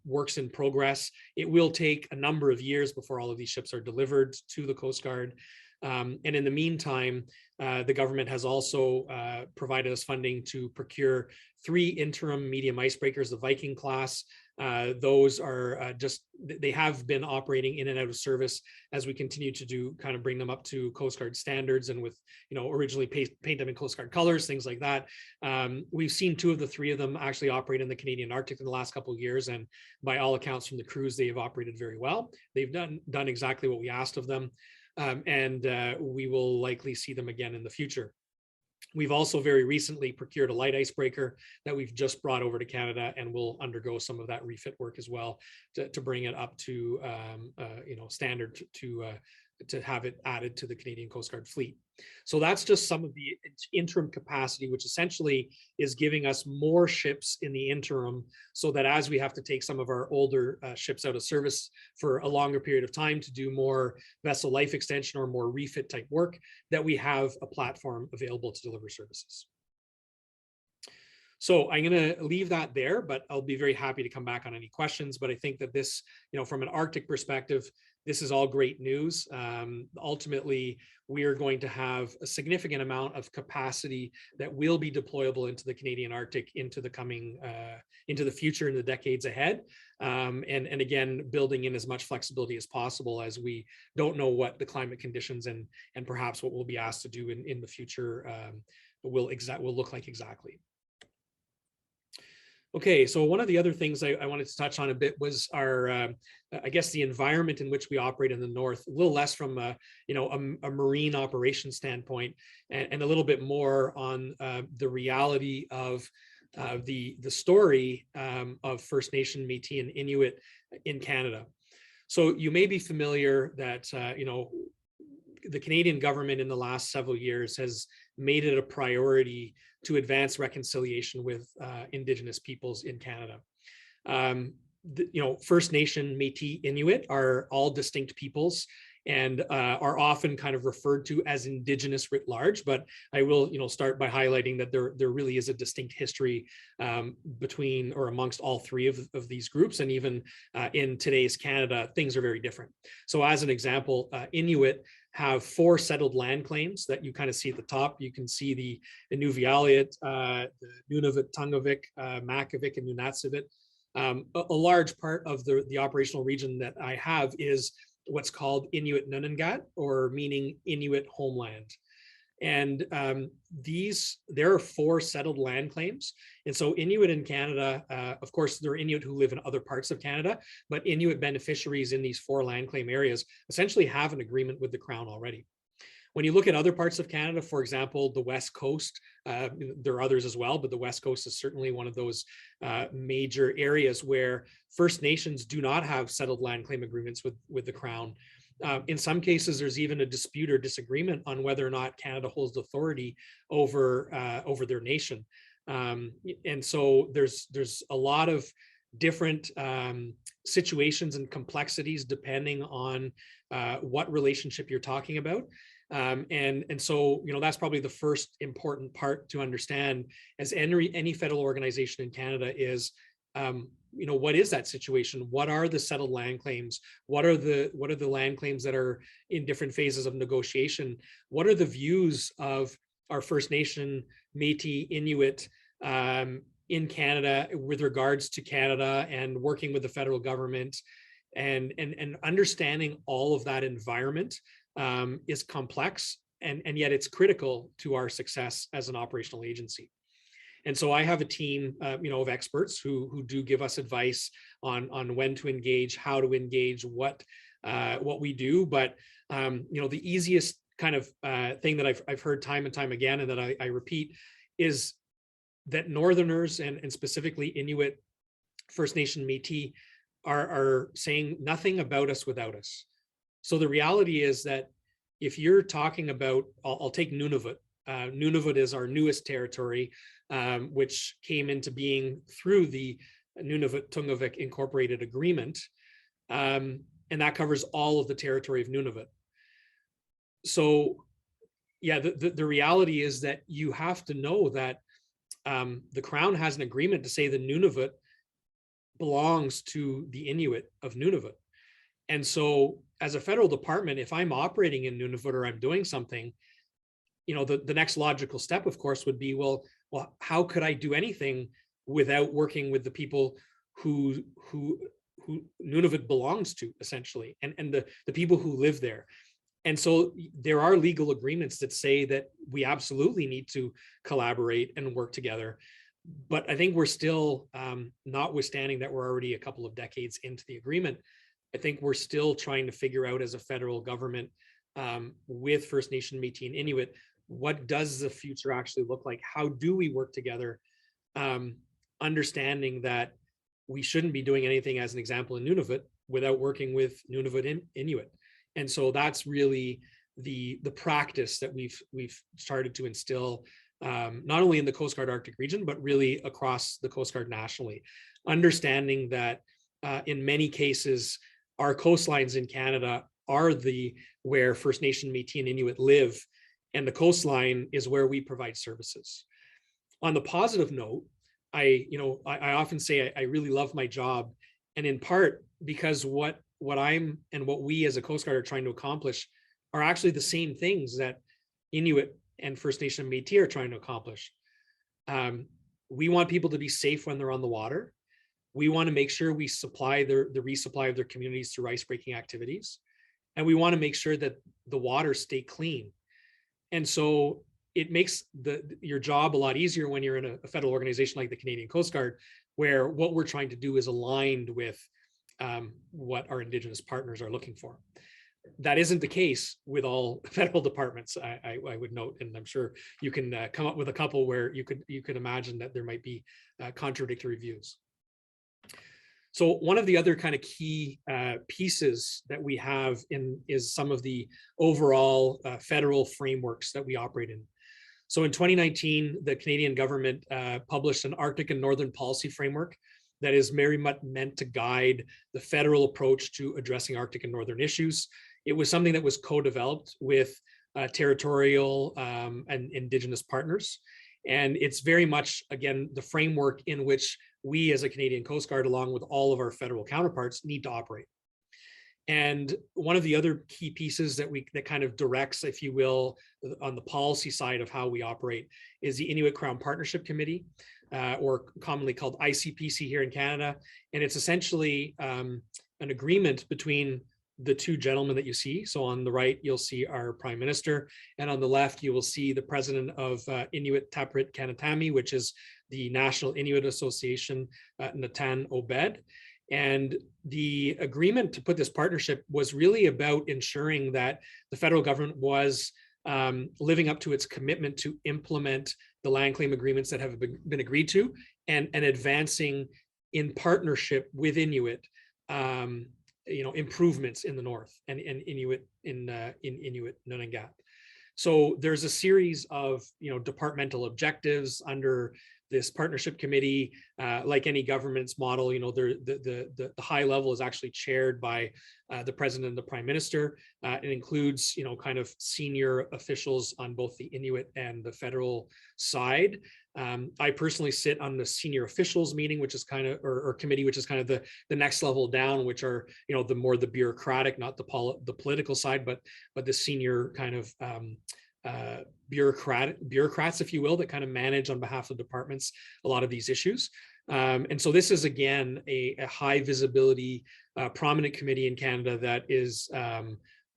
works in progress. It will take a number of years before all of these ships are delivered to the Coast Guard. And in the meantime, the government has also provided us funding to procure 3 interim medium icebreakers, the Viking class. Those are they have been operating in and out of service as we continue to bring them up to Coast Guard standards, and with, originally paint them in Coast Guard colors, things like that. We've seen 2 of the 3 of them actually operate in the Canadian Arctic in the last couple of years, and by all accounts from the crews, they have operated very well. They've done exactly what we asked of them. And we will likely see them again in the future. We've also very recently procured a light icebreaker that we've just brought over to Canada, and will undergo some of that refit work as well to bring it up to standard to have it added to the Canadian Coast Guard fleet. So that's just some of the interim capacity, which essentially is giving us more ships in the interim, so that as we have to take some of our older ships out of service for a longer period of time to do more vessel life extension or more refit type work, that we have a platform available to deliver services. So I'm going to leave that there, but I'll be very happy to come back on any questions. But I think that this, from an Arctic perspective, this is all great news. Ultimately, we are going to have a significant amount of capacity that will be deployable into the Canadian Arctic into the future, in the decades ahead. And again, building in as much flexibility as possible, as we don't know what the climate conditions and perhaps what we'll be asked to do in the future will look like exactly. Okay, so one of the other things I wanted to touch on a bit was our, I guess, the environment in which we operate in the North, a little less from a marine operation standpoint, and a little bit more on the reality of the story of First Nation, Métis, and Inuit in Canada. So you may be familiar that the Canadian government in the last several years has made it a priority to advance reconciliation with Indigenous peoples in Canada. First Nation, Métis, Inuit are all distinct peoples, and are often kind of referred to as Indigenous writ large. But I will, start by highlighting that there really is a distinct history between or amongst all 3 of these groups, and even in today's Canada, things are very different. So, as an example, Inuit have 4 settled land claims that you kind of see at the top. You can see the Inuvialuit, the Nunavut, Tungavik, Makivik, and Nunatsiavut. A large part of the operational region that I have is what's called Inuit Nunangat, or meaning Inuit homeland. And there are 4 settled land claims. And so Inuit in Canada, of course, there are Inuit who live in other parts of Canada, but Inuit beneficiaries in these 4 land claim areas essentially have an agreement with the Crown already. When you look at other parts of Canada, for example, the West Coast, there are others as well, but the West Coast is certainly one of those major areas where First Nations do not have settled land claim agreements with the Crown. In some cases, there's even a dispute or disagreement on whether or not Canada holds authority over their nation. And so there's a lot of different situations and complexities depending on what relationship you're talking about. And so, that's probably the first important part to understand as any federal organization in Canada is, what is that situation? What are the settled land claims? What are the land claims that are in different phases of negotiation? What are the views of our First Nation, Métis, Inuit in Canada with regards to Canada and working with the federal government, and understanding all of that environment is complex, and yet it's critical to our success as an operational agency. And so I have a team, of experts who do give us advice on when to engage, how to engage, what we do. But the easiest kind of thing that I've heard time and time again, and that I repeat, is that Northerners and specifically Inuit, First Nation, Métis are saying nothing about us without us. So the reality is that if you're talking about, I'll take Nunavut. Nunavut is our newest territory, which came into being through the Nunavut-Tungavik Incorporated Agreement, and that covers all of the territory of Nunavut. So, yeah, the reality is that you have to know that the Crown has an agreement to say the Nunavut belongs to the Inuit of Nunavut. And so as a federal department, if I'm operating in Nunavut or I'm doing something, the next logical step, of course, would be, well, how could I do anything without working with the people who Nunavut belongs to, essentially, and the people who live there. And so there are legal agreements that say that we absolutely need to collaborate and work together. But I think we're still, notwithstanding that we're already a couple of decades into the agreement, I think we're still trying to figure out as a federal government with First Nation, Métis, and Inuit, what does the future actually look like? How do we work together? Understanding that we shouldn't be doing anything, as an example, in Nunavut without working with Nunavut Inuit. And so that's really the practice that we've started to instill, not only in the Coast Guard Arctic region, but really across the Coast Guard nationally. Understanding that in many cases, our coastlines in Canada are where First Nation, Métis, and Inuit live, and the coastline is where we provide services. On the positive note, I often say I really love my job, and in part because what I'm and what we as a Coast Guard are trying to accomplish are actually the same things that Inuit and First Nation Métis are trying to accomplish. We want people to be safe when they're on the water. We want to make sure we supply the resupply of their communities through icebreaking activities. And we want to make sure that the waters stay clean. And so it makes your job a lot easier when you're in a federal organization like the Canadian Coast Guard, where what we're trying to do is aligned with what our Indigenous partners are looking for. That isn't the case with all federal departments, I would note, and I'm sure you can come up with a couple where you could imagine that there might be contradictory views. So one of the other kind of key pieces that we have is some of the overall federal frameworks that we operate in. So in 2019, the Canadian government published an Arctic and Northern Policy Framework that is very much meant to guide the federal approach to addressing Arctic and Northern issues. It was something that was co-developed with territorial and Indigenous partners. And it's very much, again, the framework in which we as a Canadian Coast Guard, along with all of our federal counterparts, need to operate. And one of the other key pieces that kind of directs, if you will, on the policy side of how we operate is the Inuit Crown Partnership Committee, or commonly called ICPC here in Canada. And it's essentially an agreement between the two gentlemen that you see. So on the right, you'll see our Prime Minister, and on the left, you will see the President of Inuit Taprit Kanatami, which is the National Inuit Association, Natan Obed. And the agreement to put this partnership was really about ensuring that the federal government was living up to its commitment to implement the land claim agreements that have been agreed to, and advancing in partnership with Inuit, improvements in the north and Inuit in Inuit Nunangat. So there's a series of departmental objectives under this partnership committee, like any government's model, you know, the high level is actually chaired by the president and the prime minister. It includes, you know, kind of senior officials on both the Inuit and the federal side. I personally sit on the senior officials meeting, which is kind of, or committee, which is kind of the next level down, which are, you know, the bureaucratic, not the political side, but the senior kind of bureaucrats, if you will, that kind of manage on behalf of departments a lot of these issues. And so this is, again, a high visibility, prominent committee in Canada that is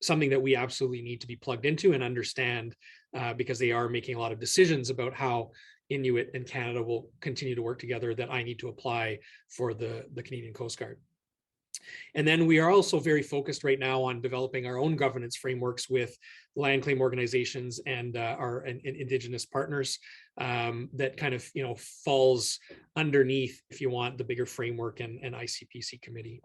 something that we absolutely need to be plugged into and understand, because they are making a lot of decisions about how Inuit and Canada will continue to work together that I need to apply for the Canadian Coast Guard. And then we are also very focused right now on developing our own governance frameworks with land claim organizations and our Indigenous partners, that kind of, you know, falls underneath, if you want, the bigger framework and ICPC committee.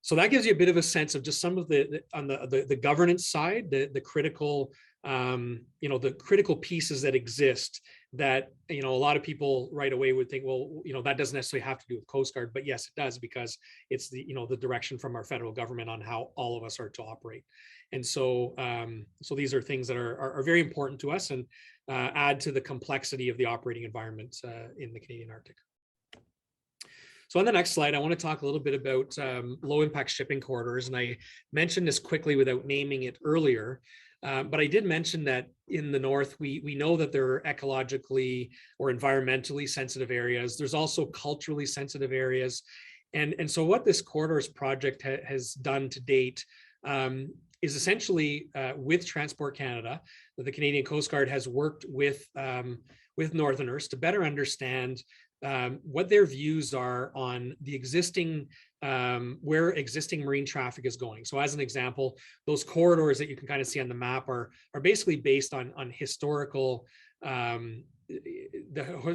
So that gives you a bit of a sense of just some of on the governance side, the critical, you know, the critical pieces that exist that, you know, a lot of people right away would think, well, you know, that doesn't necessarily have to do with Coast Guard, but yes, it does, because it's the, you know, the direction from our federal government on how all of us are to operate. And so, so these are things that are very important to us and add to the complexity of the operating environment in the Canadian Arctic. So on the next slide, I want to talk a little bit about low impact shipping corridors. And I mentioned this quickly without naming it earlier, but I did mention that in the north, we know that there are ecologically or environmentally sensitive areas. There's also culturally sensitive areas. And so what this corridors project has done to date is essentially with Transport Canada, the Canadian Coast Guard has worked with Northerners to better understand what their views are on the existing, where existing marine traffic is going. So as an example, those corridors that you can kind of see on the map are basically based on historical, the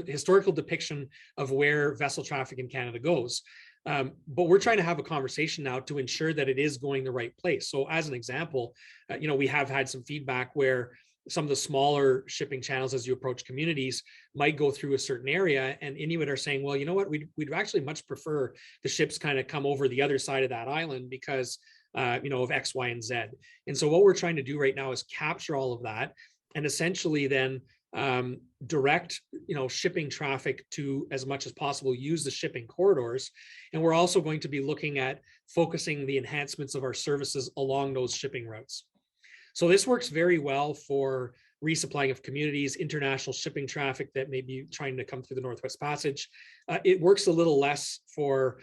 historical depiction of where vessel traffic in Canada goes. But we're trying to have a conversation now to ensure that it is going the right place. So as an example, you know, we have had some feedback where some of the smaller shipping channels as you approach communities might go through a certain area, and Inuit are saying, well, you know what, we'd actually much prefer the ships kind of come over the other side of that island because, you know, of X, Y, and Z. And so what we're trying to do right now is capture all of that and essentially then direct, you know, shipping traffic to, as much as possible, use the shipping corridors. And we're also going to be looking at focusing the enhancements of our services along those shipping routes. So this works very well for resupplying of communities, international shipping traffic that may be trying to come through the Northwest Passage. It works a little less for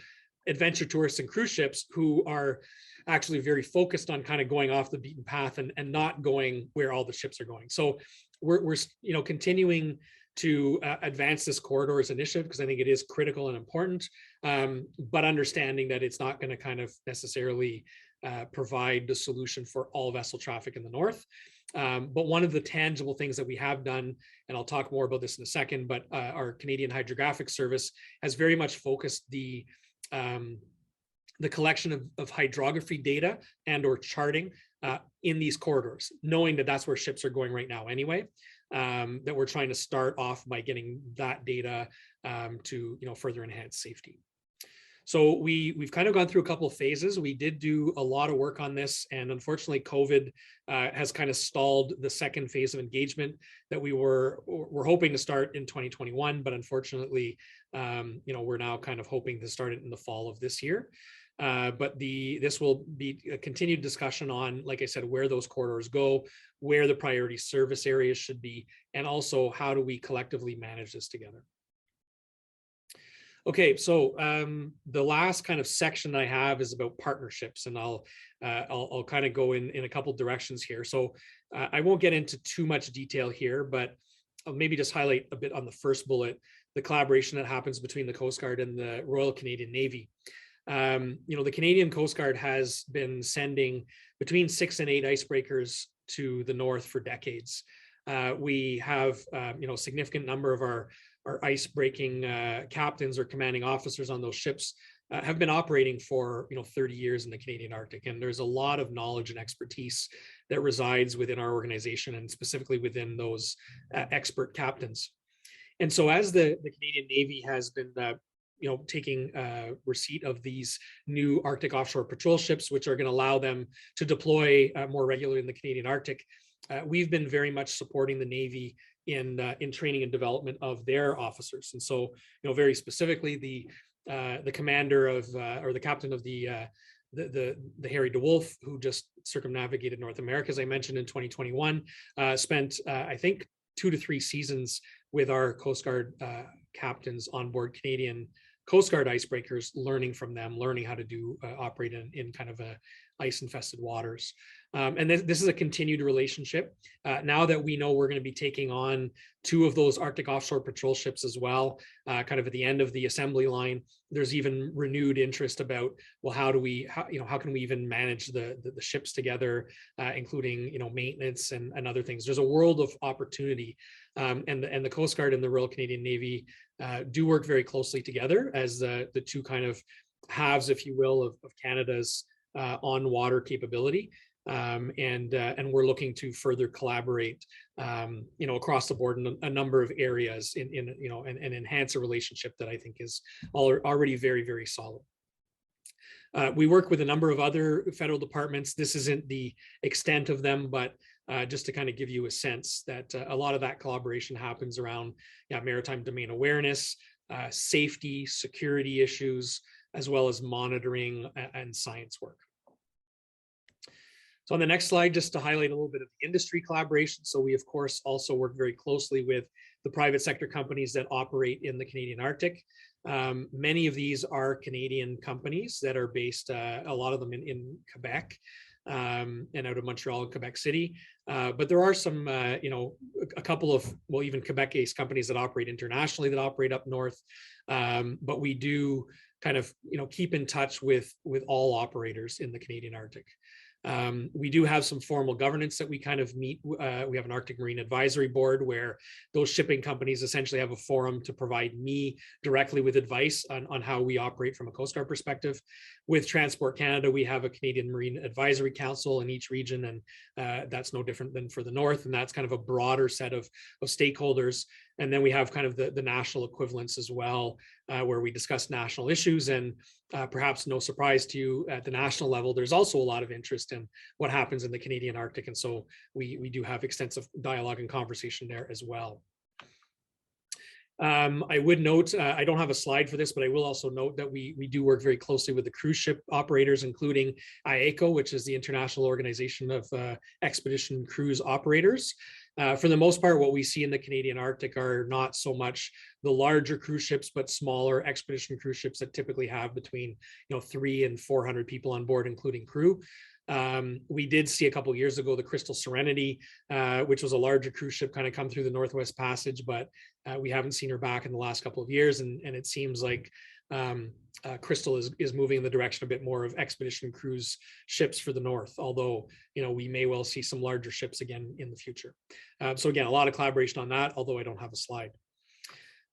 adventure tourists and cruise ships who are actually very focused on kind of going off the beaten path and not going where all the ships are going. So we're you know, continuing to advance this corridors initiative because I think it is critical and important, but understanding that it's not going to kind of necessarily provide the solution for all vessel traffic in the north. But one of the tangible things that we have done, and I'll talk more about this in a second, but our Canadian Hydrographic Service has very much focused the collection of hydrography data and or charting in these corridors, knowing that that's where ships are going right now anyway, that we're trying to start off by getting that data to, you know, further enhance safety. So we've kind of gone through a couple of phases. We did do a lot of work on this, and unfortunately COVID has kind of stalled the second phase of engagement that we're hoping to start in 2021, but unfortunately, you know, we're now kind of hoping to start it in the fall of this year. But this will be a continued discussion on, like I said, where those corridors go, where the priority service areas should be, and also how do we collectively manage this together. Okay, so the last kind of section I have is about partnerships, and I'll kind of go in a couple directions here. So I won't get into too much detail here, but I'll maybe just highlight a bit on the first bullet, the collaboration that happens between the Coast Guard and the Royal Canadian Navy. You know, the Canadian Coast Guard has been sending between 6 and 8 icebreakers to the north for decades. We have, you know, a significant number of our ice breaking captains or commanding officers on those ships have been operating for, you know, 30 years in the Canadian Arctic. And there's a lot of knowledge and expertise that resides within our organization and specifically within those expert captains. And so as the Canadian Navy has been taking receipt of these new Arctic offshore patrol ships, which are going to allow them to deploy more regularly in the Canadian Arctic, we've been very much supporting the Navy in training and development of their officers. And so, very specifically, the commander of or the captain of the Harry DeWolf, who just circumnavigated North America, as I mentioned, in 2021, spent I think 2 to 3 seasons with our Coast Guard captains on board Canadian Coast Guard icebreakers, learning from them, learning how to operate in kind of ice infested waters. And this is a continued relationship. Now that we know we're going to be taking on 2 of those Arctic offshore patrol ships as well, kind of at the end of the assembly line, there's even renewed interest about, well, how can we even manage the ships together, including maintenance and other things. There's a world of opportunity, and the Coast Guard and the Royal Canadian Navy do work very closely together as the 2 kind of halves, if you will, of Canada's on water capability. And we're looking to further collaborate, across the board in a number of areas and enhance a relationship that I think is already very, very solid. We work with a number of other federal departments. This isn't the extent of them, but just to kind of give you a sense that a lot of that collaboration happens around maritime domain awareness, safety, security issues, as well as monitoring and science work. So on the next slide, just to highlight a little bit of the industry collaboration. So we, of course, also work very closely with the private sector companies that operate in the Canadian Arctic. Many of these are Canadian companies that are based, a lot of them in Quebec and out of Montreal and Quebec City. But there are some, a couple of, well, even Quebec-based companies that operate internationally that operate up north. But we do kind of, keep in touch with all operators in the Canadian Arctic. We do have some formal governance that we kind of meet. We have an Arctic Marine Advisory Board where those shipping companies essentially have a forum to provide me directly with advice on how we operate from a Coast Guard perspective. With Transport Canada, we have a Canadian Marine Advisory Council in each region, and that's no different than for the North, and that's kind of a broader set of stakeholders. And then we have kind of the national equivalents as well, where we discuss national issues. And perhaps no surprise to you, at the national level, there's also a lot of interest in what happens in the Canadian Arctic. And so we do have extensive dialogue and conversation there as well. I would note, I don't have a slide for this, but I will also note that we do work very closely with the cruise ship operators, including IACO, which is the International Organization of Expedition Cruise Operators. For the most part, what we see in the Canadian Arctic are not so much the larger cruise ships, but smaller expedition cruise ships that typically have between 300 and 400 people on board, including crew. We did see a couple of years ago the Crystal Serenity, which was a larger cruise ship, kind of come through the Northwest Passage, but we haven't seen her back in the last couple of years, and it seems like Crystal is moving in the direction a bit more of expedition cruise ships for the North, although we may well see some larger ships again in the future. So again, a lot of collaboration on that, although I don't have a slide.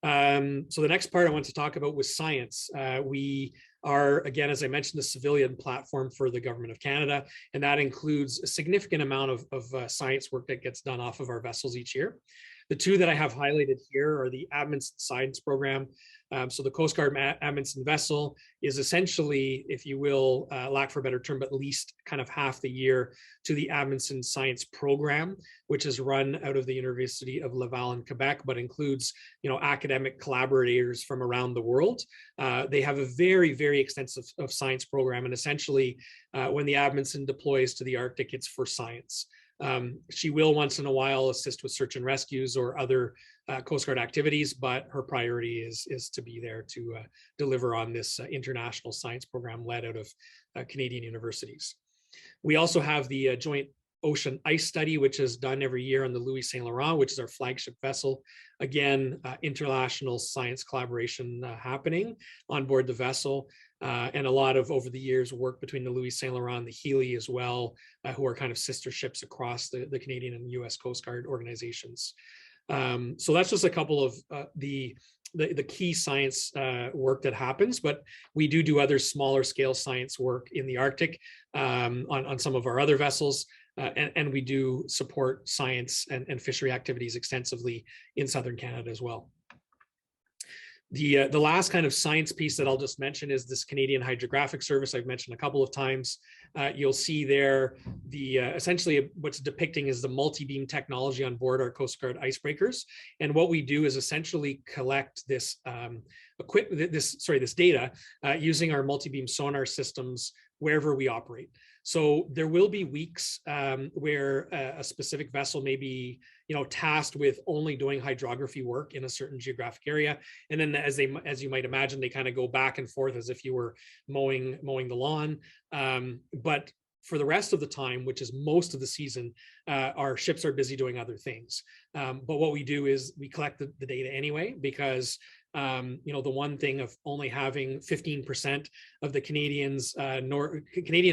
So the next part I want to talk about was science. We are, again, as I mentioned, the civilian platform for the Government of Canada, and that includes a significant amount of science work that gets done off of our vessels each year. The 2 that I have highlighted here are the Amundsen Science Program. So the Coast Guard Amundsen vessel is essentially, if you will, lack for a better term, but leased kind of half the year to the Amundsen Science Program, which is run out of the University of Laval in Quebec, but includes academic collaborators from around the world. They have a very, very extensive science program, and essentially, when the Amundsen deploys to the Arctic, it's for science. She will once in a while assist with search and rescues or other Coast Guard activities, but her priority is to be there to deliver on this international science program led out of Canadian universities. We also have the Joint Ocean Ice Study, which is done every year on the Louis Saint Laurent, which is our flagship vessel. Again, international science collaboration happening on board the vessel. And a lot of, over the years, work between the Louis Saint Laurent and the Healy as well, who are kind of sister ships across the Canadian and US Coast Guard organizations. So that's just a couple of the key science work that happens, but we do other smaller scale science work in the Arctic on some of our other vessels. And we do support science and fishery activities extensively in Southern Canada as well. The last kind of science piece that I'll just mention is this Canadian Hydrographic Service I've mentioned a couple of times. You'll see there essentially what's depicting is the multi-beam technology on board our Coast Guard icebreakers. And what we do is essentially collect this this data using our multi-beam sonar systems wherever we operate. So there will be weeks where a specific vessel may be, tasked with only doing hydrography work in a certain geographic area, and then as you might imagine, they kind of go back and forth as if you were mowing the lawn. But for the rest of the time, which is most of the season, our ships are busy doing other things. But what we do is we collect the data anyway, because the one thing of only having 15% of the Canadian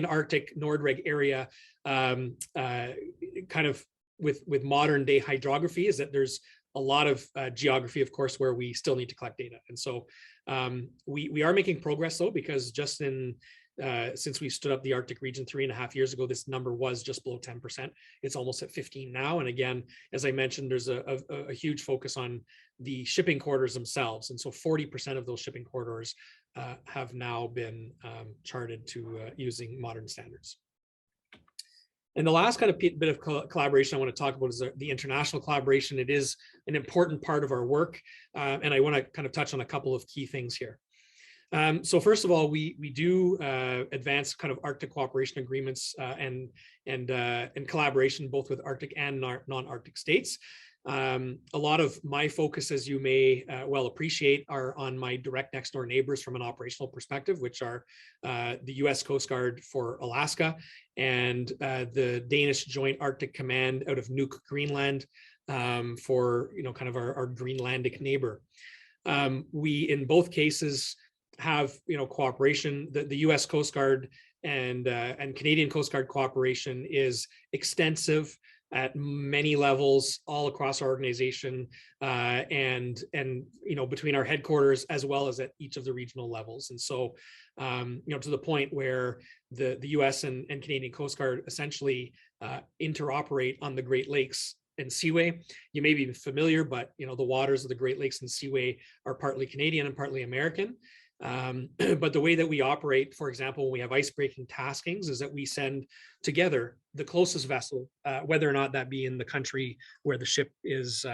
Arctic Nordreg area kind of with modern day hydrography is that there's a lot of geography, of course, where we still need to collect data. And so we are making progress though, because just since we stood up the Arctic region 3.5 years ago, this number was just below 10%. It's almost at 15 now. And again, as I mentioned, there's a huge focus on the shipping corridors themselves. And so 40% of those shipping corridors have now been charted to using modern standards. And the last kind of bit of collaboration I want to talk about is the international collaboration. It is an important part of our work. And I want to kind of touch on a couple of key things here. So first of all, we do advance kind of Arctic cooperation agreements and collaboration both with Arctic and non-Arctic states. A lot of my focus, as you may well appreciate, are on my direct next door neighbors from an operational perspective, which are the US Coast Guard for Alaska and the Danish Joint Arctic Command out of Nuuk, Greenland, for kind of our Greenlandic neighbor. We, in both cases, have cooperation. The U.S. Coast Guard and Canadian Coast Guard cooperation is extensive at many levels all across our organization, and between our headquarters as well as at each of the regional levels. And so to the point where the U.S. and Canadian Coast Guard essentially interoperate on the Great Lakes and Seaway. You may be familiar, but the waters of the Great Lakes and Seaway are partly Canadian and partly American. But the way that we operate, for example, when we have icebreaking taskings, is that we send together the closest vessel, whether or not that be in the country where the ship is,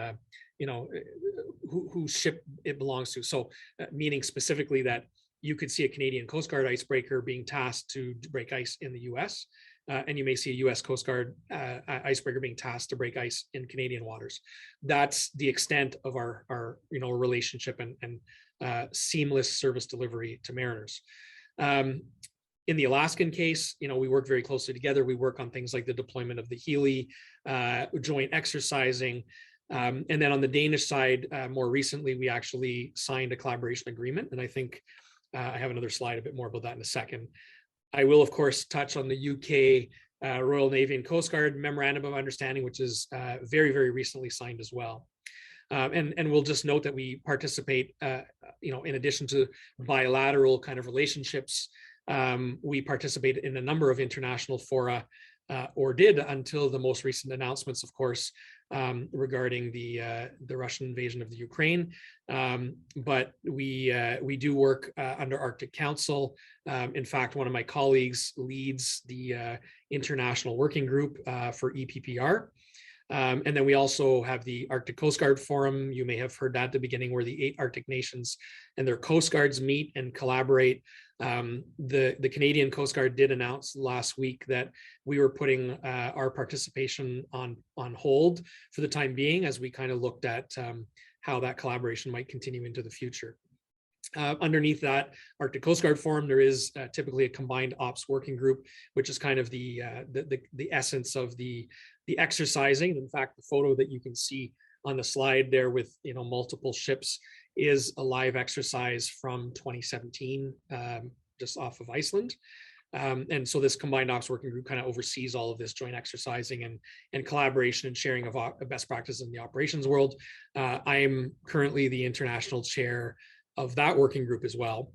whose ship it belongs to. So meaning specifically that you could see a Canadian Coast Guard icebreaker being tasked to break ice in the US, and you may see a US Coast Guard icebreaker being tasked to break ice in Canadian waters. That's the extent of our relationship and seamless service delivery to mariners. In the Alaskan case, we work very closely together. We work on things like the deployment of the Healy, joint exercising. And then on the Danish side, more recently, we actually signed a collaboration agreement. And I think I have another slide a bit more about that in a second. I will, of course, touch on the UK Royal Navy and Coast Guard Memorandum of Understanding, which is very, very recently signed as well. And we'll just note that we participate, in addition to bilateral kind of relationships, we participate in a number of international fora, or did until the most recent announcements, of course, regarding the Russian invasion of the Ukraine. But we do work under Arctic Council. In fact, one of my colleagues leads the international working group for EPPR. And then we also have the Arctic Coast Guard Forum. You may have heard that at the beginning, where the 8 Arctic nations and their coast guards meet and collaborate. The Canadian Coast Guard did announce last week that we were putting our participation on hold for the time being, as we kind of looked at how that collaboration might continue into the future. Underneath that Arctic Coast Guard Forum, there is typically a combined ops working group, which is kind of the essence of the exercising. In fact, the photo that you can see on the slide there with multiple ships is a live exercise from 2017, just off of Iceland. And so this combined ops working group kind of oversees all of this joint exercising and collaboration and sharing of best practices in the operations world. I am currently the international chair of that working group as well.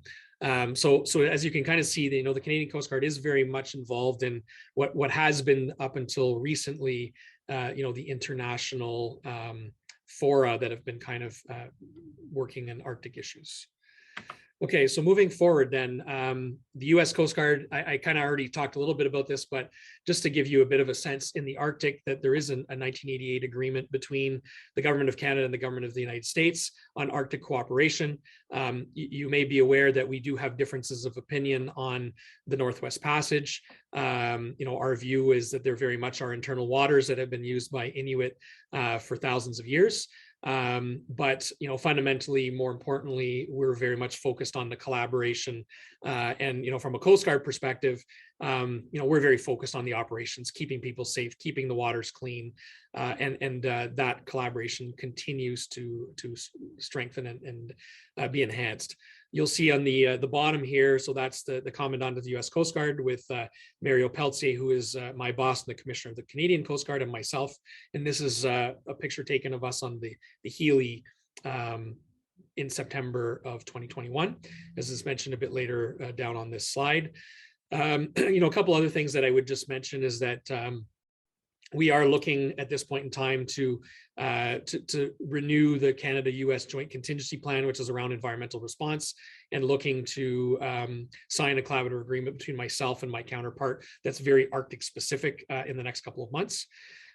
So as you can kind of see, the Canadian Coast Guard is very much involved in what has been up until recently, the international fora that have been kind of working in Arctic issues. Okay, so moving forward then, the US Coast Guard, I kind of already talked a little bit about this, but just to give you a bit of a sense in the Arctic, that there is a 1988 agreement between the government of Canada and the government of the United States on Arctic cooperation. You may be aware that we do have differences of opinion on the Northwest Passage. Our view is that they're very much our internal waters that have been used by Inuit for thousands of years. But fundamentally, more importantly, we're very much focused on the collaboration, and from a Coast Guard perspective, we're very focused on the operations, keeping people safe, keeping the waters clean, and that collaboration continues to strengthen and be enhanced. You'll see on the bottom here, so that's the Commandant of the U.S. Coast Guard with Mario Peltier, who is my boss and the Commissioner of the Canadian Coast Guard, and myself. And this is a picture taken of us on the Healy in September of 2021, as is mentioned a bit later down on this slide. A couple other things that I would just mention is that we are looking at this point in time to renew the Canada-US Joint Contingency Plan, which is around environmental response, and looking to sign a collaborative agreement between myself and my counterpart that's very Arctic specific in the next couple of months.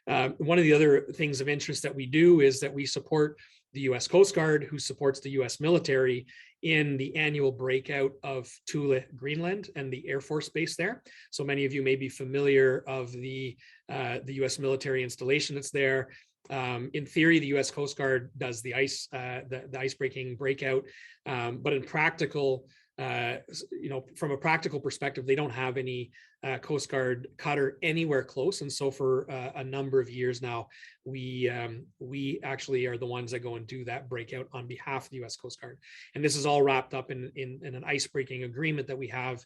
One of the other things of interest that we do is that we support the US Coast Guard, who supports the US military in the annual breakout of Thule, Greenland, and the Air Force Base there. So many of you may be familiar of the US military installation that's there. In theory, the US Coast Guard does the ice-breaking breakout, but in practical, from a practical perspective, they don't have any Coast Guard cutter anywhere close. And so for a number of years now, we actually are the ones that go and do that breakout on behalf of the US Coast Guard. And this is all wrapped up in an ice-breaking agreement that we have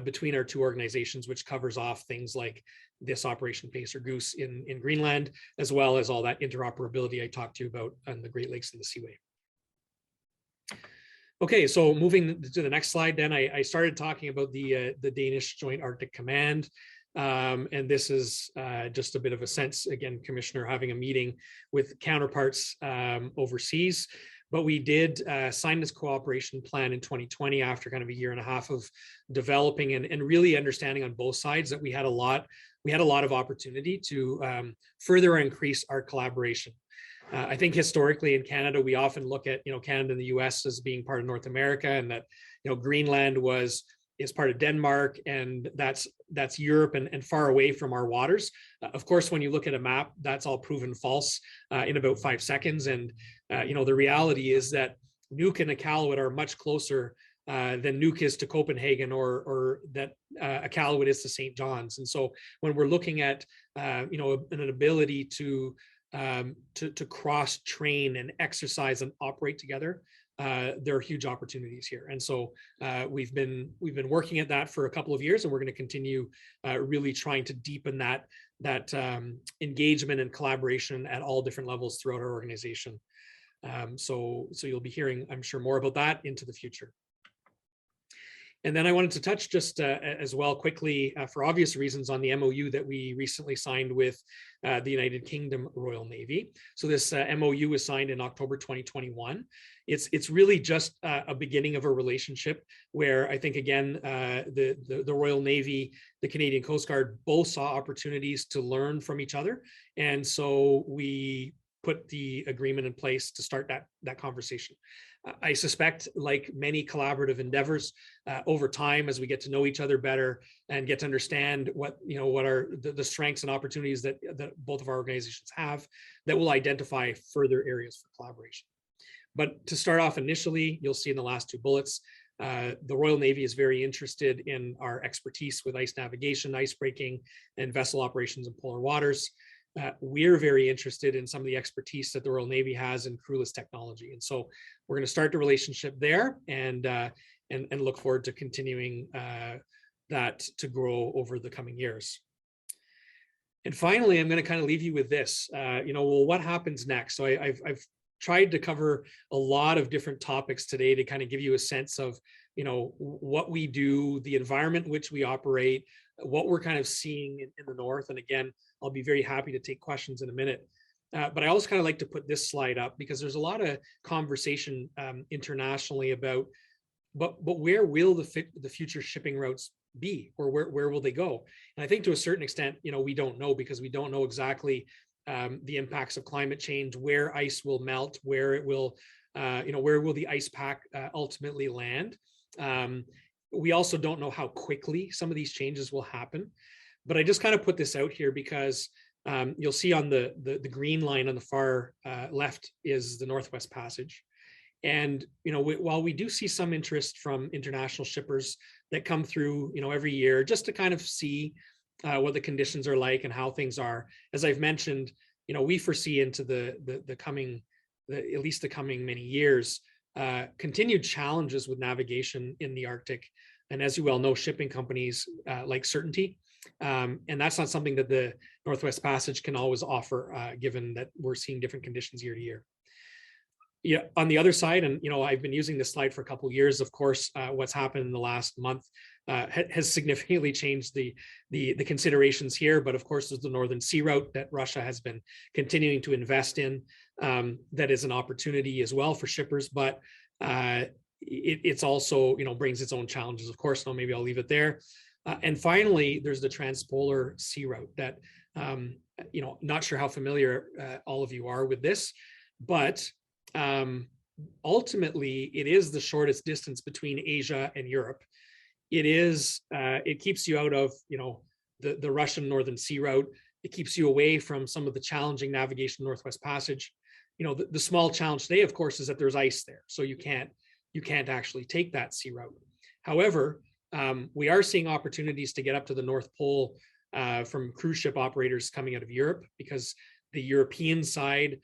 between our two organizations, which covers off things like this Operation Pacer Goose in Greenland, as well as all that interoperability I talked to you about on the Great Lakes and the Seaway. Okay, so moving to the next slide, then I started talking about the Danish Joint Arctic Command, and this is just a bit of a sense, again, Commissioner, having a meeting with counterparts overseas. But we did sign this cooperation plan in 2020 after kind of a year and a half of developing and really understanding on both sides that we had a lot of opportunity to further increase our collaboration. I think historically in Canada, we often look at Canada and the US as being part of North America, and that Greenland is part of Denmark, and that's Europe and far away from our waters. Of course, when you look at a map, that's all proven false in about 5 seconds. And the reality is that Nuuk and Iqaluit are much closer than Nuuk is to Copenhagen, or that Iqaluit is to St. John's. And so when we're looking at an ability to cross train and exercise and operate together, there are huge opportunities here. And so we've been working at that for a couple of years, and we're going to continue really trying to deepen that engagement and collaboration at all different levels throughout our organization. So you'll be hearing, I'm sure, more about that into the future. And then I wanted to touch just as well quickly, for obvious reasons, on the MOU that we recently signed with the United Kingdom Royal Navy. So this MOU was signed in October 2021. It's really just a beginning of a relationship where I think, again, the Royal Navy, the Canadian Coast Guard both saw opportunities to learn from each other. And so we put the agreement in place to start that conversation. I suspect, like many collaborative endeavors, over time, as we get to know each other better and get to understand what are the strengths and opportunities that both of our organizations have, that will identify further areas for collaboration. But to start off initially, you'll see in the last 2 bullets, the Royal Navy is very interested in our expertise with ice navigation, ice breaking, and vessel operations in polar waters. We're very interested in some of the expertise that the Royal Navy has in crewless technology. And so we're going to start the relationship there and look forward to continuing that to grow over the coming years. And finally, I'm going to kind of leave you with this, well, what happens next? So I've tried to cover a lot of different topics today to kind of give you a sense of, what we do, the environment in which we operate, what we're kind of seeing in the North. And again, I'll be very happy to take questions in a minute. But I always kind of like to put this slide up because there's a lot of conversation internationally about, but where will the future shipping routes be, or where will they go? And I think to a certain extent, we don't know, because we don't know exactly the impacts of climate change, where ice will melt, where it will, where will the ice pack ultimately land. We also don't know how quickly some of these changes will happen. But I just kind of put this out here because you'll see on the green line on the far left is the Northwest Passage. And, while we do see some interest from international shippers that come through, every year, just to kind of see what the conditions are like and how things are, as I've mentioned, we foresee into the coming, at least the coming many years, continued challenges with navigation in the Arctic. And as you well know, shipping companies like certainty. And that's not something that the Northwest Passage can always offer, given that we're seeing different conditions year to year. Yeah, on the other side, and I've been using this slide for a couple of years. Of course, what's happened in the last month has significantly changed the considerations here. But of course, there's the Northern Sea Route that Russia has been continuing to invest in. That is an opportunity as well for shippers, but it's also brings its own challenges. Of course, no, maybe I'll leave it there. And finally, there's the Transpolar Sea Route that not sure how familiar all of you are with this, but ultimately, it is the shortest distance between Asia and Europe. It keeps you out of, the Russian Northern Sea Route. It keeps you away from some of the challenging navigation Northwest Passage. The small challenge today, of course, is that there's ice there, so you can't actually take that sea route. However, we are seeing opportunities to get up to the North Pole from cruise ship operators coming out of Europe, because the European side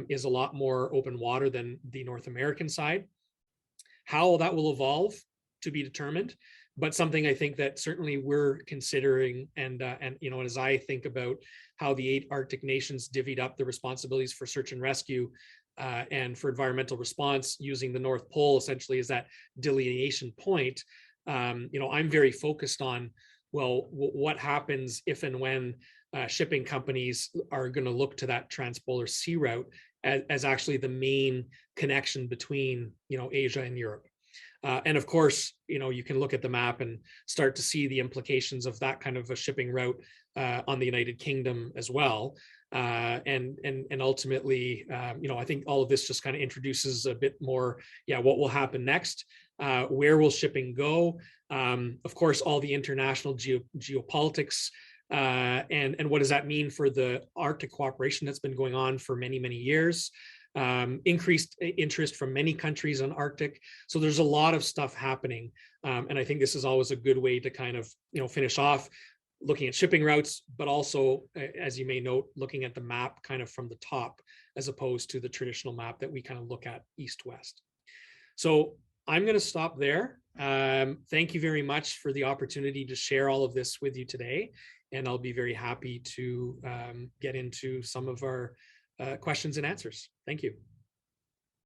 is a lot more open water than the North American side. How that will evolve to be determined, but something I think that certainly we're considering. And as I think about how the 8 Arctic nations divvied up the responsibilities for search and rescue and for environmental response, using the North Pole essentially as that delineation point, I'm very focused on, well, what happens if and when shipping companies are going to look to that transpolar sea route as actually the main connection between, Asia and Europe. And of course, you can look at the map and start to see the implications of that kind of a shipping route on the United Kingdom as well. And ultimately, I think all of this just kind of introduces a bit more, what will happen next? Where will shipping go? Of course, all the international geopolitics, and what does that mean for the Arctic cooperation that's been going on for many, many years? Increased interest from many countries on Arctic. So there's a lot of stuff happening. And I think this is always a good way to kind of, finish off looking at shipping routes, but also, as you may note, looking at the map kind of from the top, as opposed to the traditional map that we kind of look at east-west. So I'm going to stop there. Thank you very much for the opportunity to share all of this with you today. And I'll be very happy to get into some of our questions and answers. Thank you.